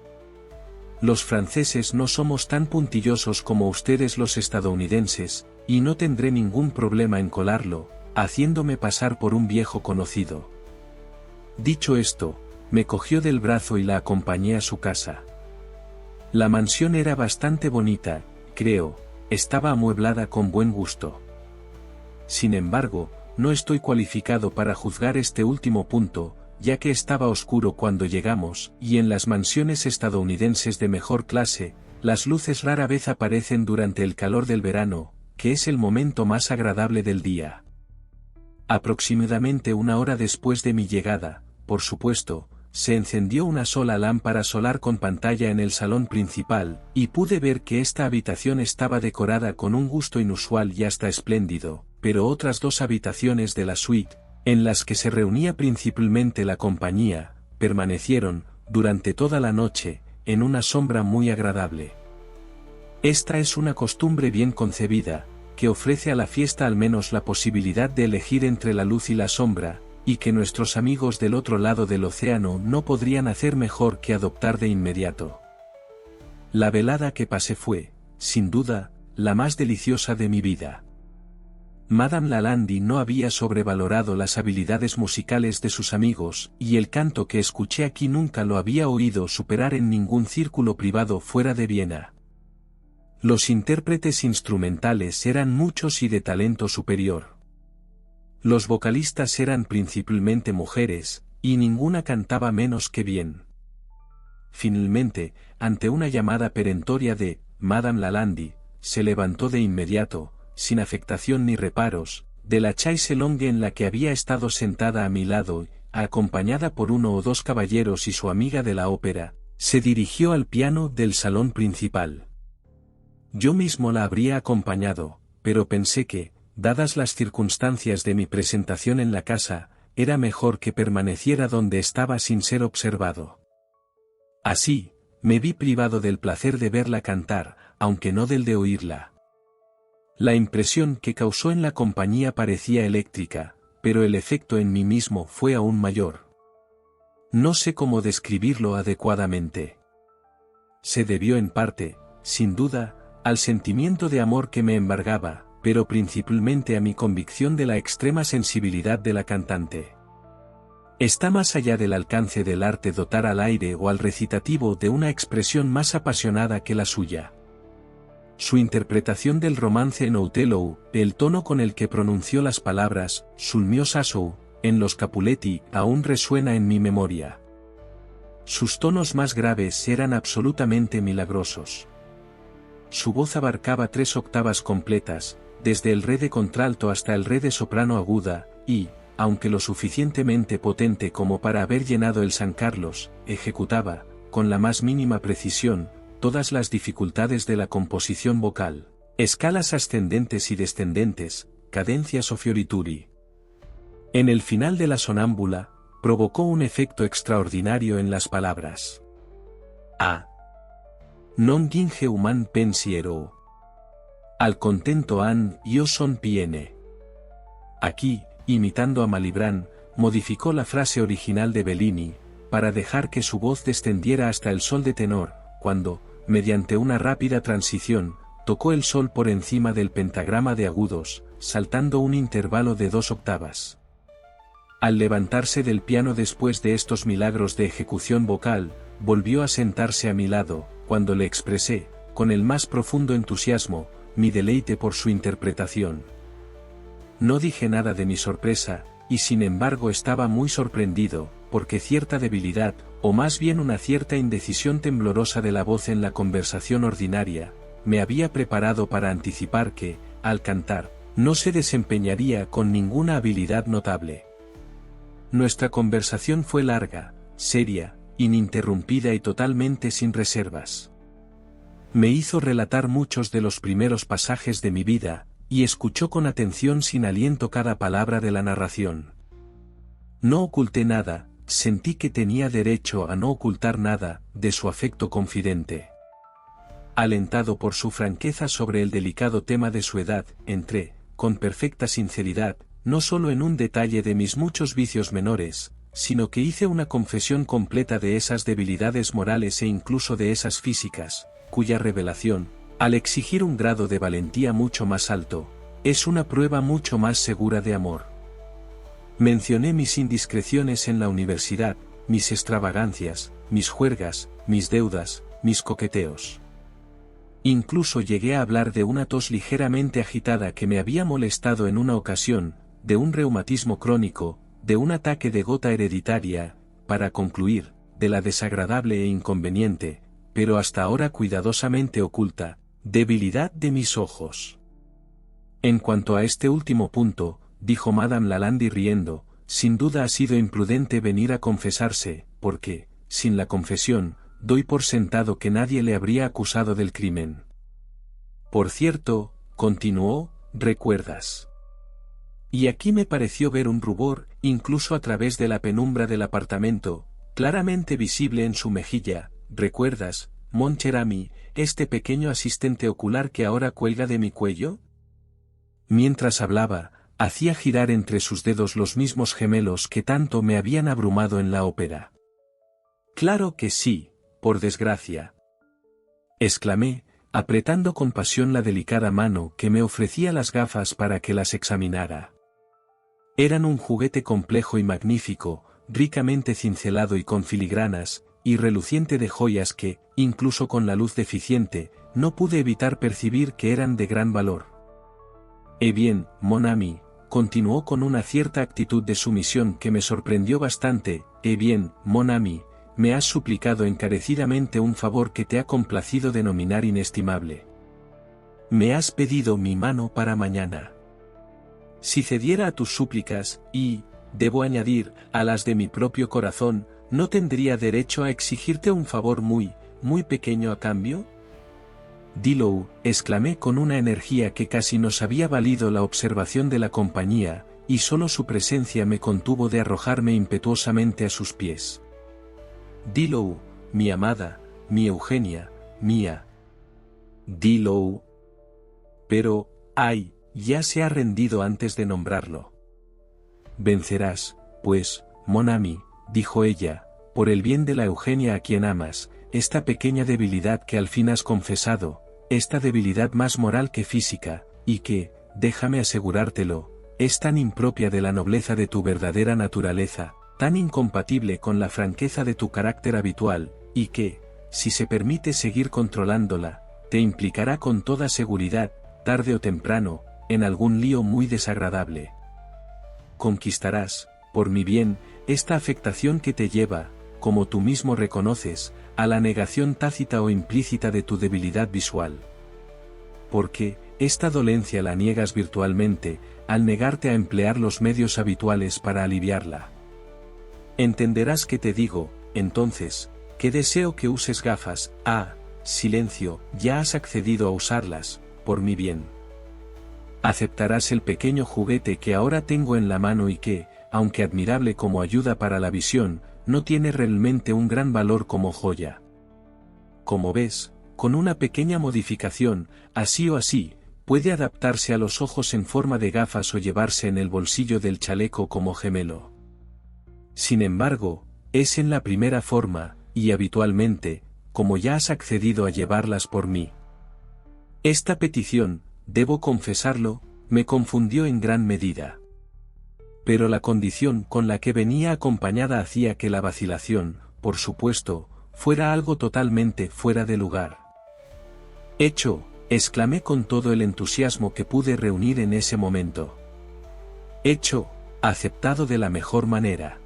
Los franceses no somos tan puntillosos como ustedes los estadounidenses, y no tendré ningún problema en colarlo, haciéndome pasar por un viejo conocido. Dicho esto, me cogió del brazo y la acompañé a su casa. La mansión era bastante bonita, creo, estaba amueblada con buen gusto. Sin embargo, no estoy cualificado para juzgar este último punto, ya que estaba oscuro cuando llegamos, y en las mansiones estadounidenses de mejor clase, las luces rara vez aparecen durante el calor del verano, que es el momento más agradable del día. Aproximadamente una hora después de mi llegada, por supuesto, se encendió una sola lámpara solar con pantalla en el salón principal, y pude ver que esta habitación estaba decorada con un gusto inusual y hasta espléndido, pero otras dos habitaciones de la suite, en las que se reunía principalmente la compañía, permanecieron, durante toda la noche, en una sombra muy agradable. Esta es una costumbre bien concebida, que ofrece a la fiesta al menos la posibilidad de elegir entre la luz y la sombra, y que nuestros amigos del otro lado del océano no podrían hacer mejor que adoptar de inmediato. La velada que pasé fue, sin duda, la más deliciosa de mi vida. Madame Lalande no había sobrevalorado las habilidades musicales de sus amigos, y el canto que escuché aquí nunca lo había oído superar en ningún círculo privado fuera de Viena. Los intérpretes instrumentales eran muchos y de talento superior. Los vocalistas eran principalmente mujeres, y ninguna cantaba menos que bien. Finalmente, ante una llamada perentoria de Madame Lalande, se levantó de inmediato, sin afectación ni reparos, de la chaise longue en la que había estado sentada a mi lado, acompañada por uno o dos caballeros y su amiga de la ópera, se dirigió al piano del salón principal. Yo mismo la habría acompañado, pero pensé que, dadas las circunstancias de mi presentación en la casa, era mejor que permaneciera donde estaba sin ser observado. Así, me vi privado del placer de verla cantar, aunque no del de oírla. La impresión que causó en la compañía parecía eléctrica, pero el efecto en mí mismo fue aún mayor. No sé cómo describirlo adecuadamente. Se debió en parte, sin duda, al sentimiento de amor que me embargaba, pero principalmente a mi convicción de la extrema sensibilidad de la cantante. Está más allá del alcance del arte dotar al aire o al recitativo de una expresión más apasionada que la suya. Su interpretación del romance en Othello, el tono con el que pronunció las palabras, sul mio sasso, en los Capuletti, aún resuena en mi memoria. Sus tonos más graves eran absolutamente milagrosos. Su voz abarcaba 3 octavas completas, desde el re de contralto hasta el re de soprano aguda, y, aunque lo suficientemente potente como para haber llenado el San Carlos, ejecutaba, con la más mínima precisión, todas las dificultades de la composición vocal, escalas ascendentes y descendentes, cadencias o fiorituri. En el final de la sonámbula, provocó un efecto extraordinario en las palabras. Non ginge human pensiero. Al contento han, io son piene. Aquí, imitando a Malibran, modificó la frase original de Bellini, para dejar que su voz descendiera hasta el sol de tenor, cuando, mediante una rápida transición, tocó el sol por encima del pentagrama de agudos, saltando un intervalo de 2 octavas. Al levantarse del piano después de estos milagros de ejecución vocal, volvió a sentarse a mi lado, cuando le expresé, con el más profundo entusiasmo, mi deleite por su interpretación. No dije nada de mi sorpresa, y sin embargo estaba muy sorprendido, porque cierta debilidad, o más bien una cierta indecisión temblorosa de la voz en la conversación ordinaria, me había preparado para anticipar que, al cantar, no se desempeñaría con ninguna habilidad notable. Nuestra conversación fue larga, seria, ininterrumpida y totalmente sin reservas. Me hizo relatar muchos de los primeros pasajes de mi vida, y escuchó con atención sin aliento cada palabra de la narración. No oculté nada, sentí que tenía derecho a no ocultar nada, de su afecto confidente. Alentado por su franqueza sobre el delicado tema de su edad, entré, con perfecta sinceridad, no solo en un detalle de mis muchos vicios menores, sino que hice una confesión completa de esas debilidades morales e incluso de esas físicas, cuya revelación, al exigir un grado de valentía mucho más alto, es una prueba mucho más segura de amor. Mencioné mis indiscreciones en la universidad, mis extravagancias, mis juergas, mis deudas, mis coqueteos. Incluso llegué a hablar de una tos ligeramente agitada que me había molestado en una ocasión, de un reumatismo crónico, de un ataque de gota hereditaria, para concluir, de la desagradable e inconveniente, pero hasta ahora cuidadosamente oculta, debilidad de mis ojos. En cuanto a este último punto, dijo Madame Lalande riendo, sin duda ha sido imprudente venir a confesarse, porque, sin la confesión, doy por sentado que nadie le habría acusado del crimen. Por cierto, continuó, ¿recuerdas? Y aquí me pareció ver un rubor, incluso a través de la penumbra del apartamento, claramente visible en su mejilla. ¿Recuerdas, mon cher ami, este pequeño asistente ocular que ahora cuelga de mi cuello? Mientras hablaba, hacía girar entre sus dedos los mismos gemelos que tanto me habían abrumado en la ópera. Claro que sí, por desgracia. Exclamé, apretando con pasión la delicada mano que me ofrecía las gafas para que las examinara. Eran un juguete complejo y magnífico, ricamente cincelado y con filigranas, y reluciente de joyas que, incluso con la luz deficiente, no pude evitar percibir que eran de gran valor. Bien, mon ami, continuó con una cierta actitud de sumisión que me sorprendió bastante, bien, mon ami, me has suplicado encarecidamente un favor que te ha complacido denominar inestimable. Me has pedido mi mano para mañana. Si cediera a tus súplicas, y, debo añadir, a las de mi propio corazón, ¿no tendría derecho a exigirte un favor muy, muy pequeño a cambio? Dilo, exclamé con una energía que casi nos había valido la observación de la compañía, y solo su presencia me contuvo de arrojarme impetuosamente a sus pies. Dilo, mi amada, mi Eugenia, mía. Dilo. Pero, ay, ya se ha rendido antes de nombrarlo. Vencerás, pues, mon ami, dijo ella, por el bien de la Eugenia a quien amas, esta pequeña debilidad que al fin has confesado, esta debilidad más moral que física, y que, déjame asegurártelo, es tan impropia de la nobleza de tu verdadera naturaleza, tan incompatible con la franqueza de tu carácter habitual, y que, si se permite seguir controlándola, te implicará con toda seguridad, tarde o temprano, en algún lío muy desagradable. Conquistarás, por mi bien, esta afectación que te lleva, como tú mismo reconoces, a la negación tácita o implícita de tu debilidad visual. Porque, esta dolencia la niegas virtualmente, al negarte a emplear los medios habituales para aliviarla. Entenderás que te digo, entonces, que deseo que uses gafas. Silencio, ya has accedido a usarlas, por mi bien. Aceptarás el pequeño juguete que ahora tengo en la mano y que, aunque admirable como ayuda para la visión, no tiene realmente un gran valor como joya. Como ves, con una pequeña modificación, así o así, puede adaptarse a los ojos en forma de gafas o llevarse en el bolsillo del chaleco como gemelo. Sin embargo, es en la primera forma, y habitualmente, como ya has accedido a llevarlas por mí. Esta petición, debo confesarlo, me confundió en gran medida. Pero la condición con la que venía acompañada hacía que la vacilación, por supuesto, fuera algo totalmente fuera de lugar. Hecho, exclamé con todo el entusiasmo que pude reunir en ese momento. Hecho, aceptado de la mejor manera.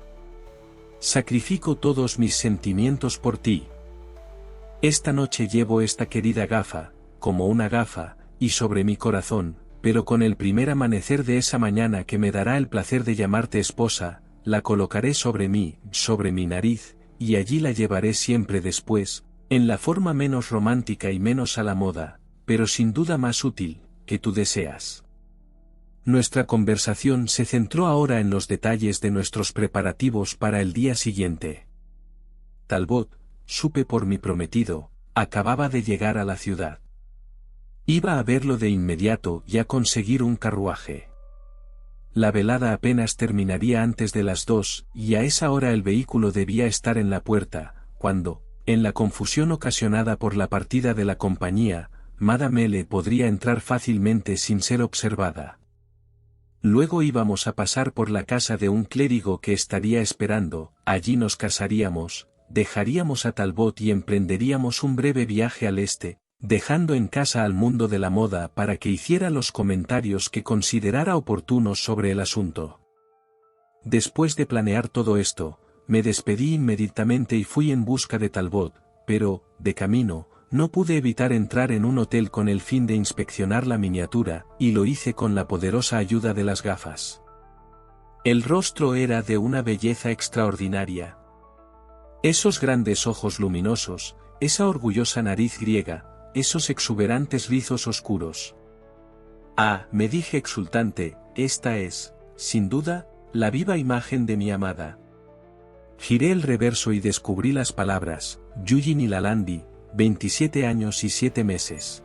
Sacrifico todos mis sentimientos por ti. Esta noche llevo esta querida gafa, como una gafa, y sobre mi corazón, pero con el primer amanecer de esa mañana que me dará el placer de llamarte esposa, la colocaré sobre mi nariz, y allí la llevaré siempre después, en la forma menos romántica y menos a la moda, pero sin duda más útil, que tú deseas. Nuestra conversación se centró ahora en los detalles de nuestros preparativos para el día siguiente. Talbot, supe por mi prometido, acababa de llegar a la ciudad. Iba a verlo de inmediato y a conseguir un carruaje. La velada apenas terminaría antes de las 2, y a esa hora el vehículo debía estar en la puerta, cuando, en la confusión ocasionada por la partida de la compañía, Madame L. podría entrar fácilmente sin ser observada. Luego íbamos a pasar por la casa de un clérigo que estaría esperando, allí nos casaríamos, dejaríamos a Talbot y emprenderíamos un breve viaje al este, dejando en casa al mundo de la moda para que hiciera los comentarios que considerara oportunos sobre el asunto. Después de planear todo esto, me despedí inmediatamente y fui en busca de Talbot, pero, de camino, no pude evitar entrar en un hotel con el fin de inspeccionar la miniatura, y lo hice con la poderosa ayuda de las gafas. El rostro era de una belleza extraordinaria. Esos grandes ojos luminosos, esa orgullosa nariz griega, esos exuberantes rizos oscuros. Me dije exultante, esta es, sin duda, la viva imagen de mi amada. Giré el reverso y descubrí las palabras, Eugenie Lalandi, 27 años y 7 meses.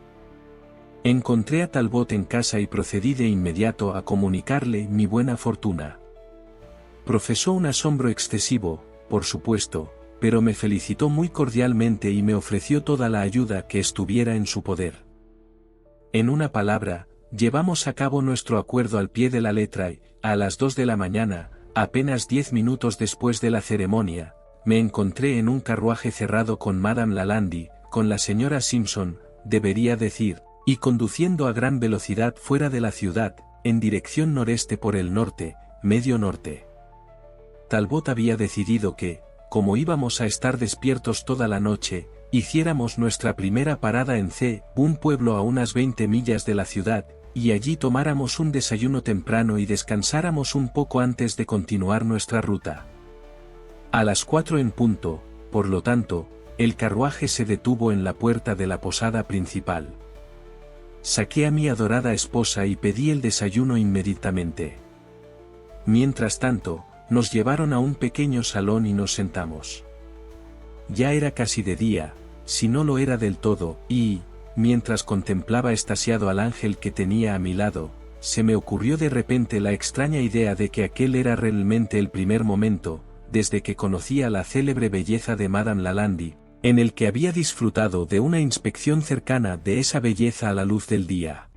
Encontré a Talbot en casa y procedí de inmediato a comunicarle mi buena fortuna. Profesó un asombro excesivo, por supuesto, pero me felicitó muy cordialmente y me ofreció toda la ayuda que estuviera en su poder. En una palabra, llevamos a cabo nuestro acuerdo al pie de la letra y, a las 2 de la mañana, apenas 10 minutos después de la ceremonia, me encontré en un carruaje cerrado con Madame Lalandi, con la señora Simpson, debería decir, y conduciendo a gran velocidad fuera de la ciudad, en dirección noreste por el norte, medio norte. Talbot había decidido que, como íbamos a estar despiertos toda la noche, hiciéramos nuestra primera parada en C, un pueblo a unas 20 millas de la ciudad, y allí tomáramos un desayuno temprano y descansáramos un poco antes de continuar nuestra ruta. A las 4 en punto, por lo tanto, el carruaje se detuvo en la puerta de la posada principal. Saqué a mi adorada esposa y pedí el desayuno inmediatamente. Mientras tanto, nos llevaron a un pequeño salón y nos sentamos. Ya era casi de día, si no lo era del todo, y, mientras contemplaba extasiado al ángel que tenía a mi lado, se me ocurrió de repente la extraña idea de que aquel era realmente el primer momento, desde que conocía la célebre belleza de Madame Lalande, en el que había disfrutado de una inspección cercana de esa belleza a la luz del día.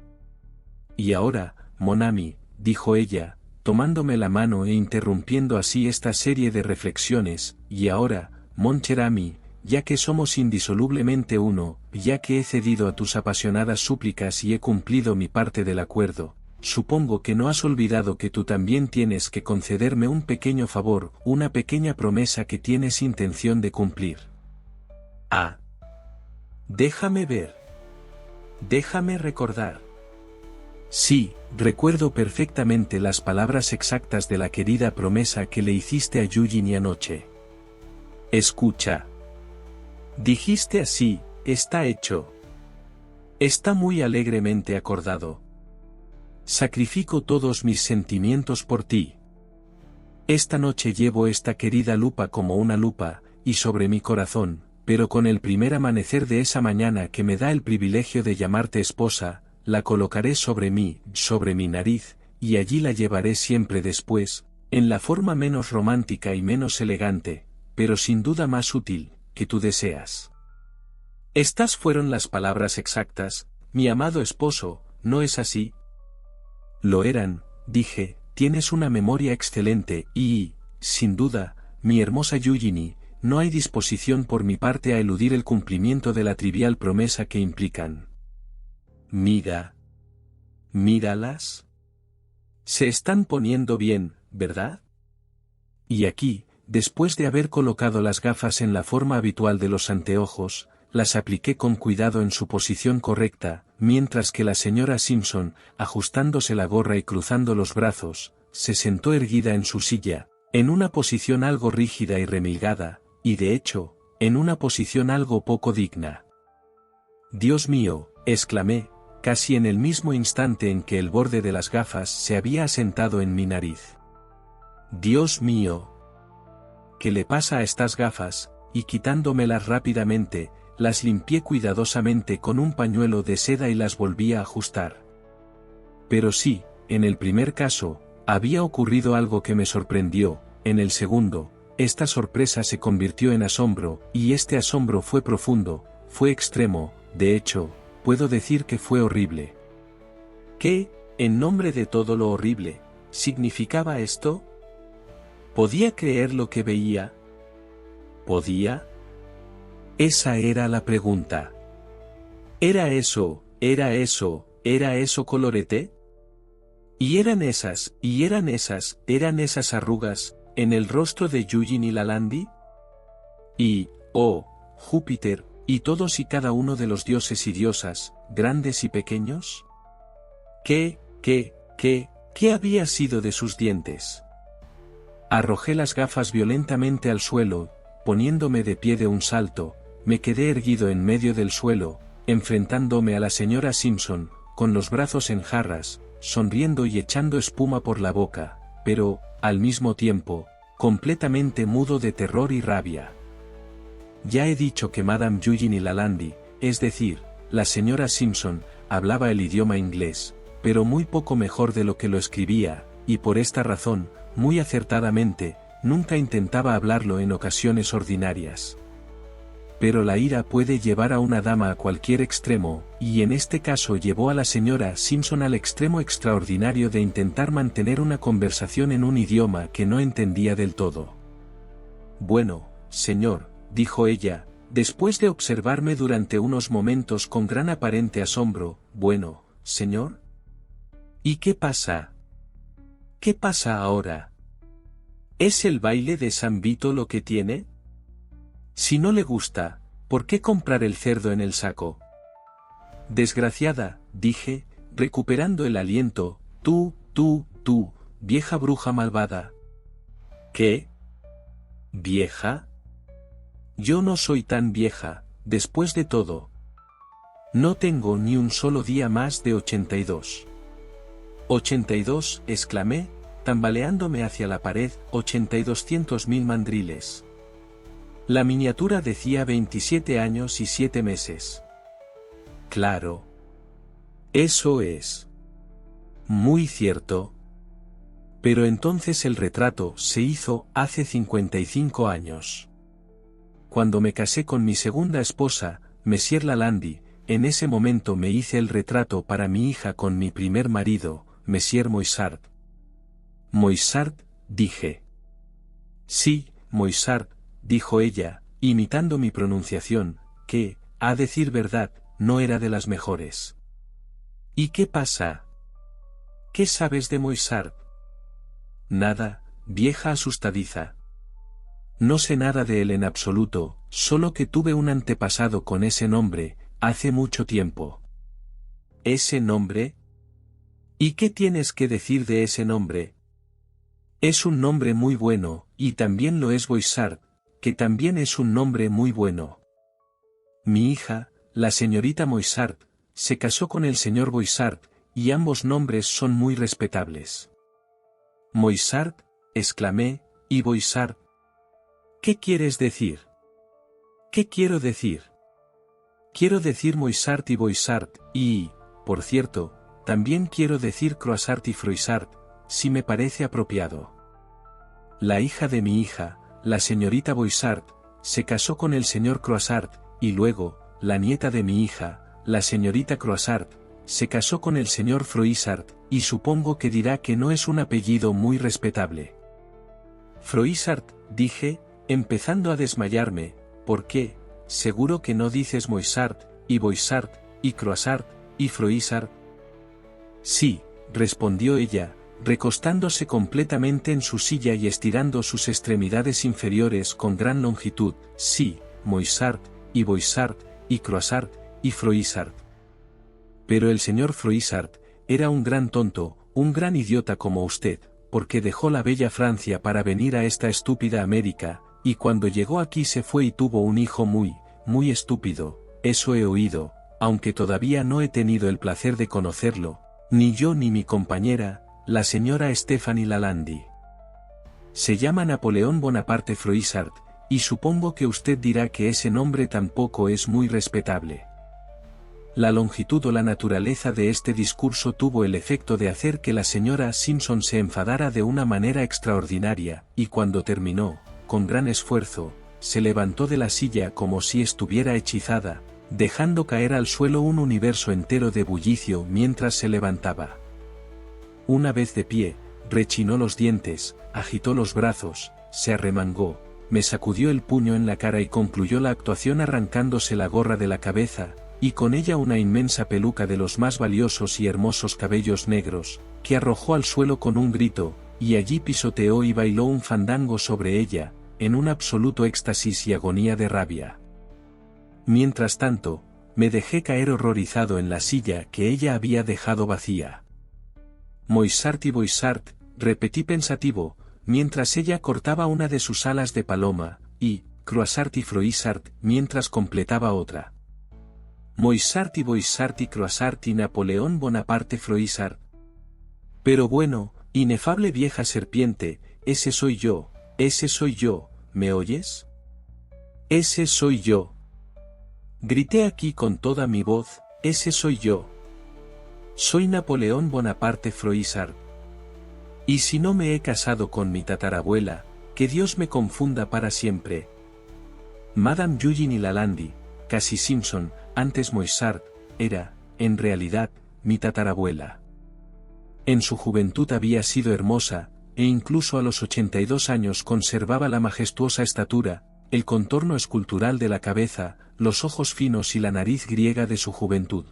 Y ahora, mon ami, dijo ella, tomándome la mano e interrumpiendo así esta serie de reflexiones, y ahora, mon cher ami, ya que somos indisolublemente uno, ya que he cedido a tus apasionadas súplicas y he cumplido mi parte del acuerdo, supongo que no has olvidado que tú también tienes que concederme un pequeño favor, una pequeña promesa que tienes intención de cumplir. Ah. Déjame ver. Déjame recordar. Sí, recuerdo perfectamente las palabras exactas de la querida promesa que le hiciste a Eugenie anoche. Escucha. Dijiste así, está hecho. Está muy alegremente acordado. Sacrifico todos mis sentimientos por ti. Esta noche llevo esta querida lupa como una lupa, y sobre mi corazón, pero con el primer amanecer de esa mañana que me da el privilegio de llamarte esposa, la colocaré sobre mi nariz, y allí la llevaré siempre después, en la forma menos romántica y menos elegante, pero sin duda más útil, que tú deseas. Estas fueron las palabras exactas, mi amado esposo, ¿no es así? Lo eran, dije, tienes una memoria excelente y, sin duda, mi hermosa Eugenie, no hay disposición por mi parte a eludir el cumplimiento de la trivial promesa que implican. Míralas. Se están poniendo bien, ¿verdad? Y aquí, después de haber colocado las gafas en la forma habitual de los anteojos, las apliqué con cuidado en su posición correcta, mientras que la señora Simpson, ajustándose la gorra y cruzando los brazos, se sentó erguida en su silla, en una posición algo rígida y remilgada, y de hecho, en una posición algo poco digna. Dios mío, exclamé, casi en el mismo instante en que el borde de las gafas se había asentado en mi nariz. Dios mío. ¿Qué le pasa a estas gafas? Y quitándomelas rápidamente, las limpié cuidadosamente con un pañuelo de seda y las volví a ajustar. Pero sí, en el primer caso, había ocurrido algo que me sorprendió, en el segundo, esta sorpresa se convirtió en asombro, y este asombro fue profundo, fue extremo, de hecho, puedo decir que fue horrible. ¿Qué, en nombre de todo lo horrible, significaba esto? ¿Podía creer lo que veía? ¿Podía? Esa era la pregunta. ¿Era eso colorete? ¿Y eran esas arrugas, en el rostro de Eugenie Lalande? Y, oh, Júpiter, ¿y todos y cada uno de los dioses y diosas, grandes y pequeños? ¿Qué había sido de sus dientes? Arrojé las gafas violentamente al suelo, poniéndome de pie de un salto, me quedé erguido en medio del suelo, enfrentándome a la señora Simpson, con los brazos en jarras, sonriendo y echando espuma por la boca, pero, al mismo tiempo, completamente mudo de terror y rabia. Ya he dicho que Madame Eugenie Lalande, es decir, la señora Simpson, hablaba el idioma inglés, pero muy poco mejor de lo que lo escribía, y por esta razón, muy acertadamente, nunca intentaba hablarlo en ocasiones ordinarias. Pero la ira puede llevar a una dama a cualquier extremo, y en este caso llevó a la señora Simpson al extremo extraordinario de intentar mantener una conversación en un idioma que no entendía del todo. Bueno, señor, dijo ella, después de observarme durante unos momentos con gran aparente asombro, bueno, señor. ¿Y qué pasa? ¿Qué pasa ahora? ¿Es el baile de San Vito lo que tiene? Si no le gusta, ¿por qué comprar el cerdo en el saco? Desgraciada, dije, recuperando el aliento, tú, vieja bruja malvada. ¿Qué? ¿Vieja? Yo no soy tan vieja, después de todo. No tengo ni un solo día más de 82. 82, exclamé, tambaleándome hacia la pared, 8200.000 mandriles. La miniatura decía 27 años y 7 meses. Claro. Eso es. Muy cierto. Pero entonces el retrato se hizo hace 55 años. Cuando me casé con mi segunda esposa, Messier Lalande, en ese momento me hice el retrato para mi hija con mi primer marido, Messier Moissart. Moissart, dije. Sí, Moissart, dijo ella, imitando mi pronunciación, que, a decir verdad, no era de las mejores. ¿Y qué pasa? ¿Qué sabes de Moissart? Nada, vieja asustadiza. No sé nada de él en absoluto, solo que tuve un antepasado con ese nombre, hace mucho tiempo. ¿Ese nombre? ¿Y qué tienes que decir de ese nombre? Es un nombre muy bueno, y también lo es Boissart, que también es un nombre muy bueno. Mi hija, la señorita Moissart, se casó con el señor Boissart, y ambos nombres son muy respetables. Moissart, exclamé, y Boissart. ¿Qué quieres decir? ¿Qué quiero decir? Quiero decir Moissart y Boissart, y, por cierto, también quiero decir Croissart y Froissart, si me parece apropiado. La hija de mi hija, la señorita Boissart, se casó con el señor Croissart, y luego, la nieta de mi hija, la señorita Croissart, se casó con el señor Froissart, y supongo que dirá que no es un apellido muy respetable. Froissart, dije, empezando a desmayarme, ¿por qué? Seguro que no dices Moissart, y Boissart, y Croissart, y Froissart. Sí, respondió ella, recostándose completamente en su silla y estirando sus extremidades inferiores con gran longitud, sí, Moissart, y Boissart, y Croissart, y Froissart. Pero el señor Froissart era un gran tonto, un gran idiota como usted, porque dejó la bella Francia para venir a esta estúpida América, y cuando llegó aquí se fue y tuvo un hijo muy estúpido, eso he oído, aunque todavía no he tenido el placer de conocerlo, ni yo ni mi compañera, la señora Stéphanie Lalande. Se llama Napoleón Bonaparte Froissart, y supongo que usted dirá que ese nombre tampoco es muy respetable. La longitud o la naturaleza de este discurso tuvo el efecto de hacer que la señora Simpson se enfadara de una manera extraordinaria, y cuando terminó, con gran esfuerzo, se levantó de la silla como si estuviera hechizada, dejando caer al suelo un universo entero de bullicio mientras se levantaba. Una vez de pie, rechinó los dientes, agitó los brazos, se arremangó, me sacudió el puño en la cara y concluyó la actuación arrancándose la gorra de la cabeza, y con ella una inmensa peluca de los más valiosos y hermosos cabellos negros, que arrojó al suelo con un grito, y allí pisoteó y bailó un fandango sobre ella, en un absoluto éxtasis y agonía de rabia. Mientras tanto, me dejé caer horrorizado en la silla que ella había dejado vacía. Moissart y Boissart, repetí pensativo, mientras ella cortaba una de sus alas de paloma, y Croissart y Froissart, mientras completaba otra. Moissart y Boissart y Croissart y Napoleón Bonaparte Froissart. Pero bueno, inefable vieja serpiente, ese soy yo, ¿me oyes? Ese soy yo. Grité aquí con toda mi voz, ese soy yo. Soy Napoleón Bonaparte Froissart. Y si no me he casado con mi tatarabuela, que Dios me confunda para siempre. Madame Eugénie Lalande, casi Simpson, antes Moissart, era, en realidad, mi tatarabuela. En su juventud había sido hermosa, e incluso a los 82 años conservaba la majestuosa estatura, el contorno escultural de la cabeza, los ojos finos y la nariz griega de su juventud.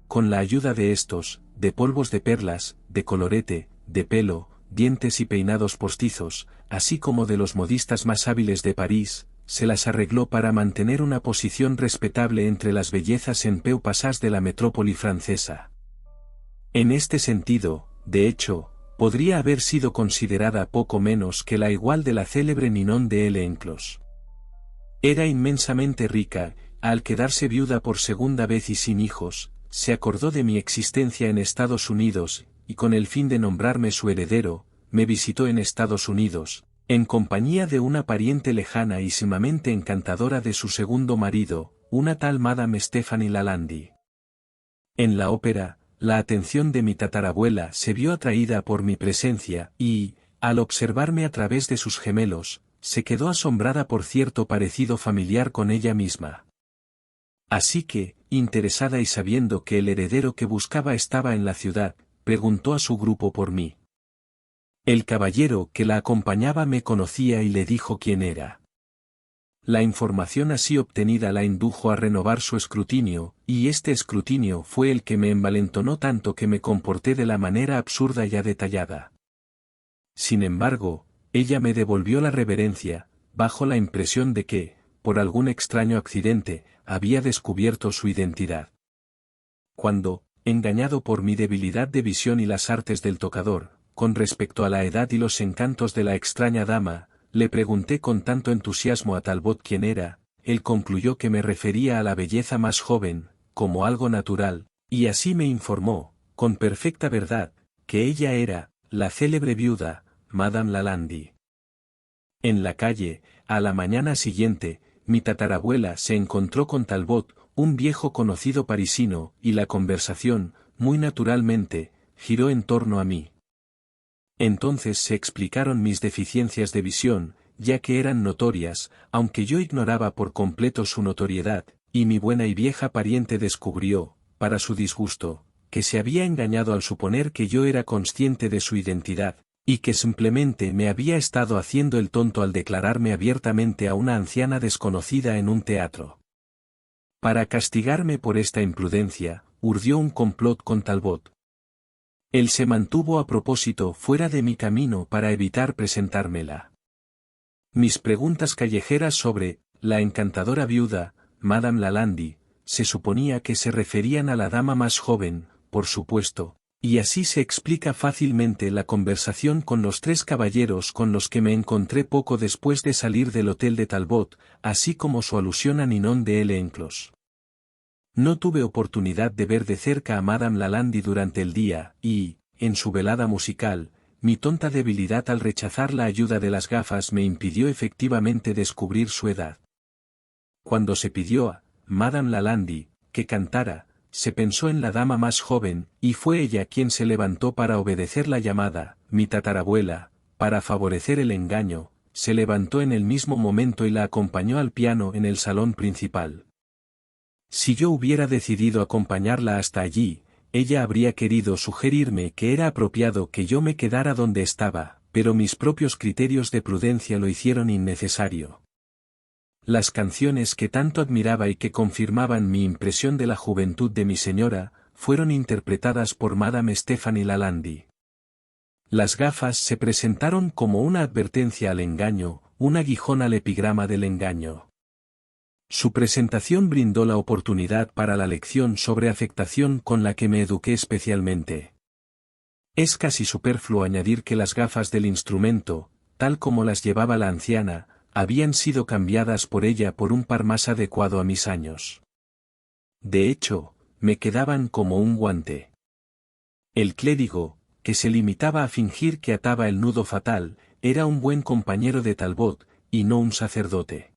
Con la ayuda de estos, de polvos de perlas, de colorete, de pelo, dientes y peinados postizos, así como de los modistas más hábiles de París, se las arregló para mantener una posición respetable entre las bellezas en peu passage de la metrópoli francesa. En este sentido, de hecho, podría haber sido considerada poco menos que la igual de la célebre Ninon de L'Enclos. Era inmensamente rica, al quedarse viuda por segunda vez y sin hijos, se acordó de mi existencia en Estados Unidos, y con el fin de nombrarme su heredero, me visitó en Estados Unidos, en compañía de una pariente lejana y sumamente encantadora de su segundo marido, una tal Madame Stephanie Lalande. En la ópera, la atención de mi tatarabuela se vio atraída por mi presencia y, al observarme a través de sus gemelos, se quedó asombrada por cierto parecido familiar con ella misma. Así que, interesada y sabiendo que el heredero que buscaba estaba en la ciudad, preguntó a su grupo por mí. El caballero que la acompañaba me conocía y le dijo quién era. La información así obtenida la indujo a renovar su escrutinio, y este escrutinio fue el que me envalentonó tanto que me comporté de la manera absurda ya detallada. Sin embargo, ella me devolvió la reverencia, bajo la impresión de que, por algún extraño accidente, había descubierto su identidad. Cuando, engañado por mi debilidad de visión y las artes del tocador, con respecto a la edad y los encantos de la extraña dama, le pregunté con tanto entusiasmo a Talbot quién era, él concluyó que me refería a la belleza más joven, como algo natural, y así me informó, con perfecta verdad, que ella era, la célebre viuda, Madame Lalande. En la calle, a la mañana siguiente, mi tatarabuela se encontró con Talbot, un viejo conocido parisino, y la conversación, muy naturalmente, giró en torno a mí. Entonces se explicaron mis deficiencias de visión, ya que eran notorias, aunque yo ignoraba por completo su notoriedad, y mi buena y vieja pariente descubrió, para su disgusto, que se había engañado al suponer que yo era consciente de su identidad, y que simplemente me había estado haciendo el tonto al declararme abiertamente a una anciana desconocida en un teatro. Para castigarme por esta imprudencia, urdió un complot con Talbot. Él se mantuvo a propósito fuera de mi camino para evitar presentármela. Mis preguntas callejeras sobre la encantadora viuda, Madame Lalande, se suponía que se referían a la dama más joven, por supuesto, y así se explica fácilmente la conversación con los tres caballeros con los que me encontré poco después de salir del hotel de Talbot, así como su alusión a Ninon de L'Enclos. No tuve oportunidad de ver de cerca a Madame Lalande durante el día, y, en su velada musical, mi tonta debilidad al rechazar la ayuda de las gafas me impidió efectivamente descubrir su edad. Cuando se pidió a Madame Lalande que cantara, se pensó en la dama más joven, y fue ella quien se levantó para obedecer la llamada. Mi tatarabuela, para favorecer el engaño, se levantó en el mismo momento y la acompañó al piano en el salón principal. Si yo hubiera decidido acompañarla hasta allí, ella habría querido sugerirme que era apropiado que yo me quedara donde estaba, pero mis propios criterios de prudencia lo hicieron innecesario. Las canciones que tanto admiraba y que confirmaban mi impresión de la juventud de mi señora, fueron interpretadas por Madame Stephanie Lalande. Las gafas se presentaron como una advertencia al engaño, un aguijón al epigrama del engaño. Su presentación brindó la oportunidad para la lección sobre afectación con la que me eduqué especialmente. Es casi superfluo añadir que las gafas del instrumento, tal como las llevaba la anciana, habían sido cambiadas por ella por un par más adecuado a mis años. De hecho, me quedaban como un guante. El clérigo, que se limitaba a fingir que ataba el nudo fatal, era un buen compañero de Talbot, y no un sacerdote.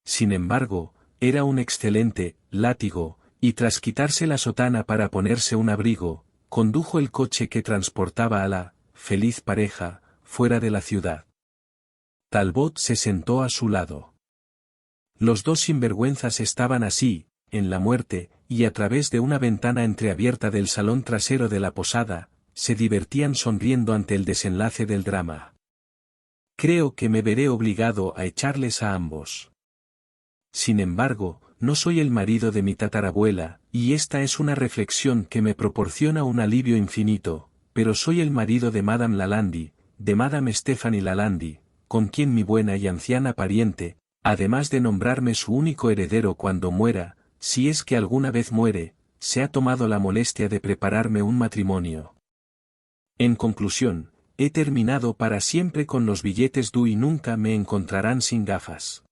Sin embargo, era un excelente látigo, y tras quitarse la sotana para ponerse un abrigo, condujo el coche que transportaba a la feliz pareja fuera de la ciudad. Talbot se sentó a su lado. Los dos sinvergüenzas estaban así, en la muerte, y a través de una ventana entreabierta del salón trasero de la posada, se divertían sonriendo ante el desenlace del drama. Creo que me veré obligado a echarles a ambos. Sin embargo, no soy el marido de mi tatarabuela, y esta es una reflexión que me proporciona un alivio infinito, pero soy el marido de Madame Lalande, de Madame Stephanie Lalande, con quien mi buena y anciana pariente, además de nombrarme su único heredero cuando muera, si es que alguna vez muere, se ha tomado la molestia de prepararme un matrimonio. En conclusión, he terminado para siempre con los billetes Du y nunca me encontrarán sin gafas.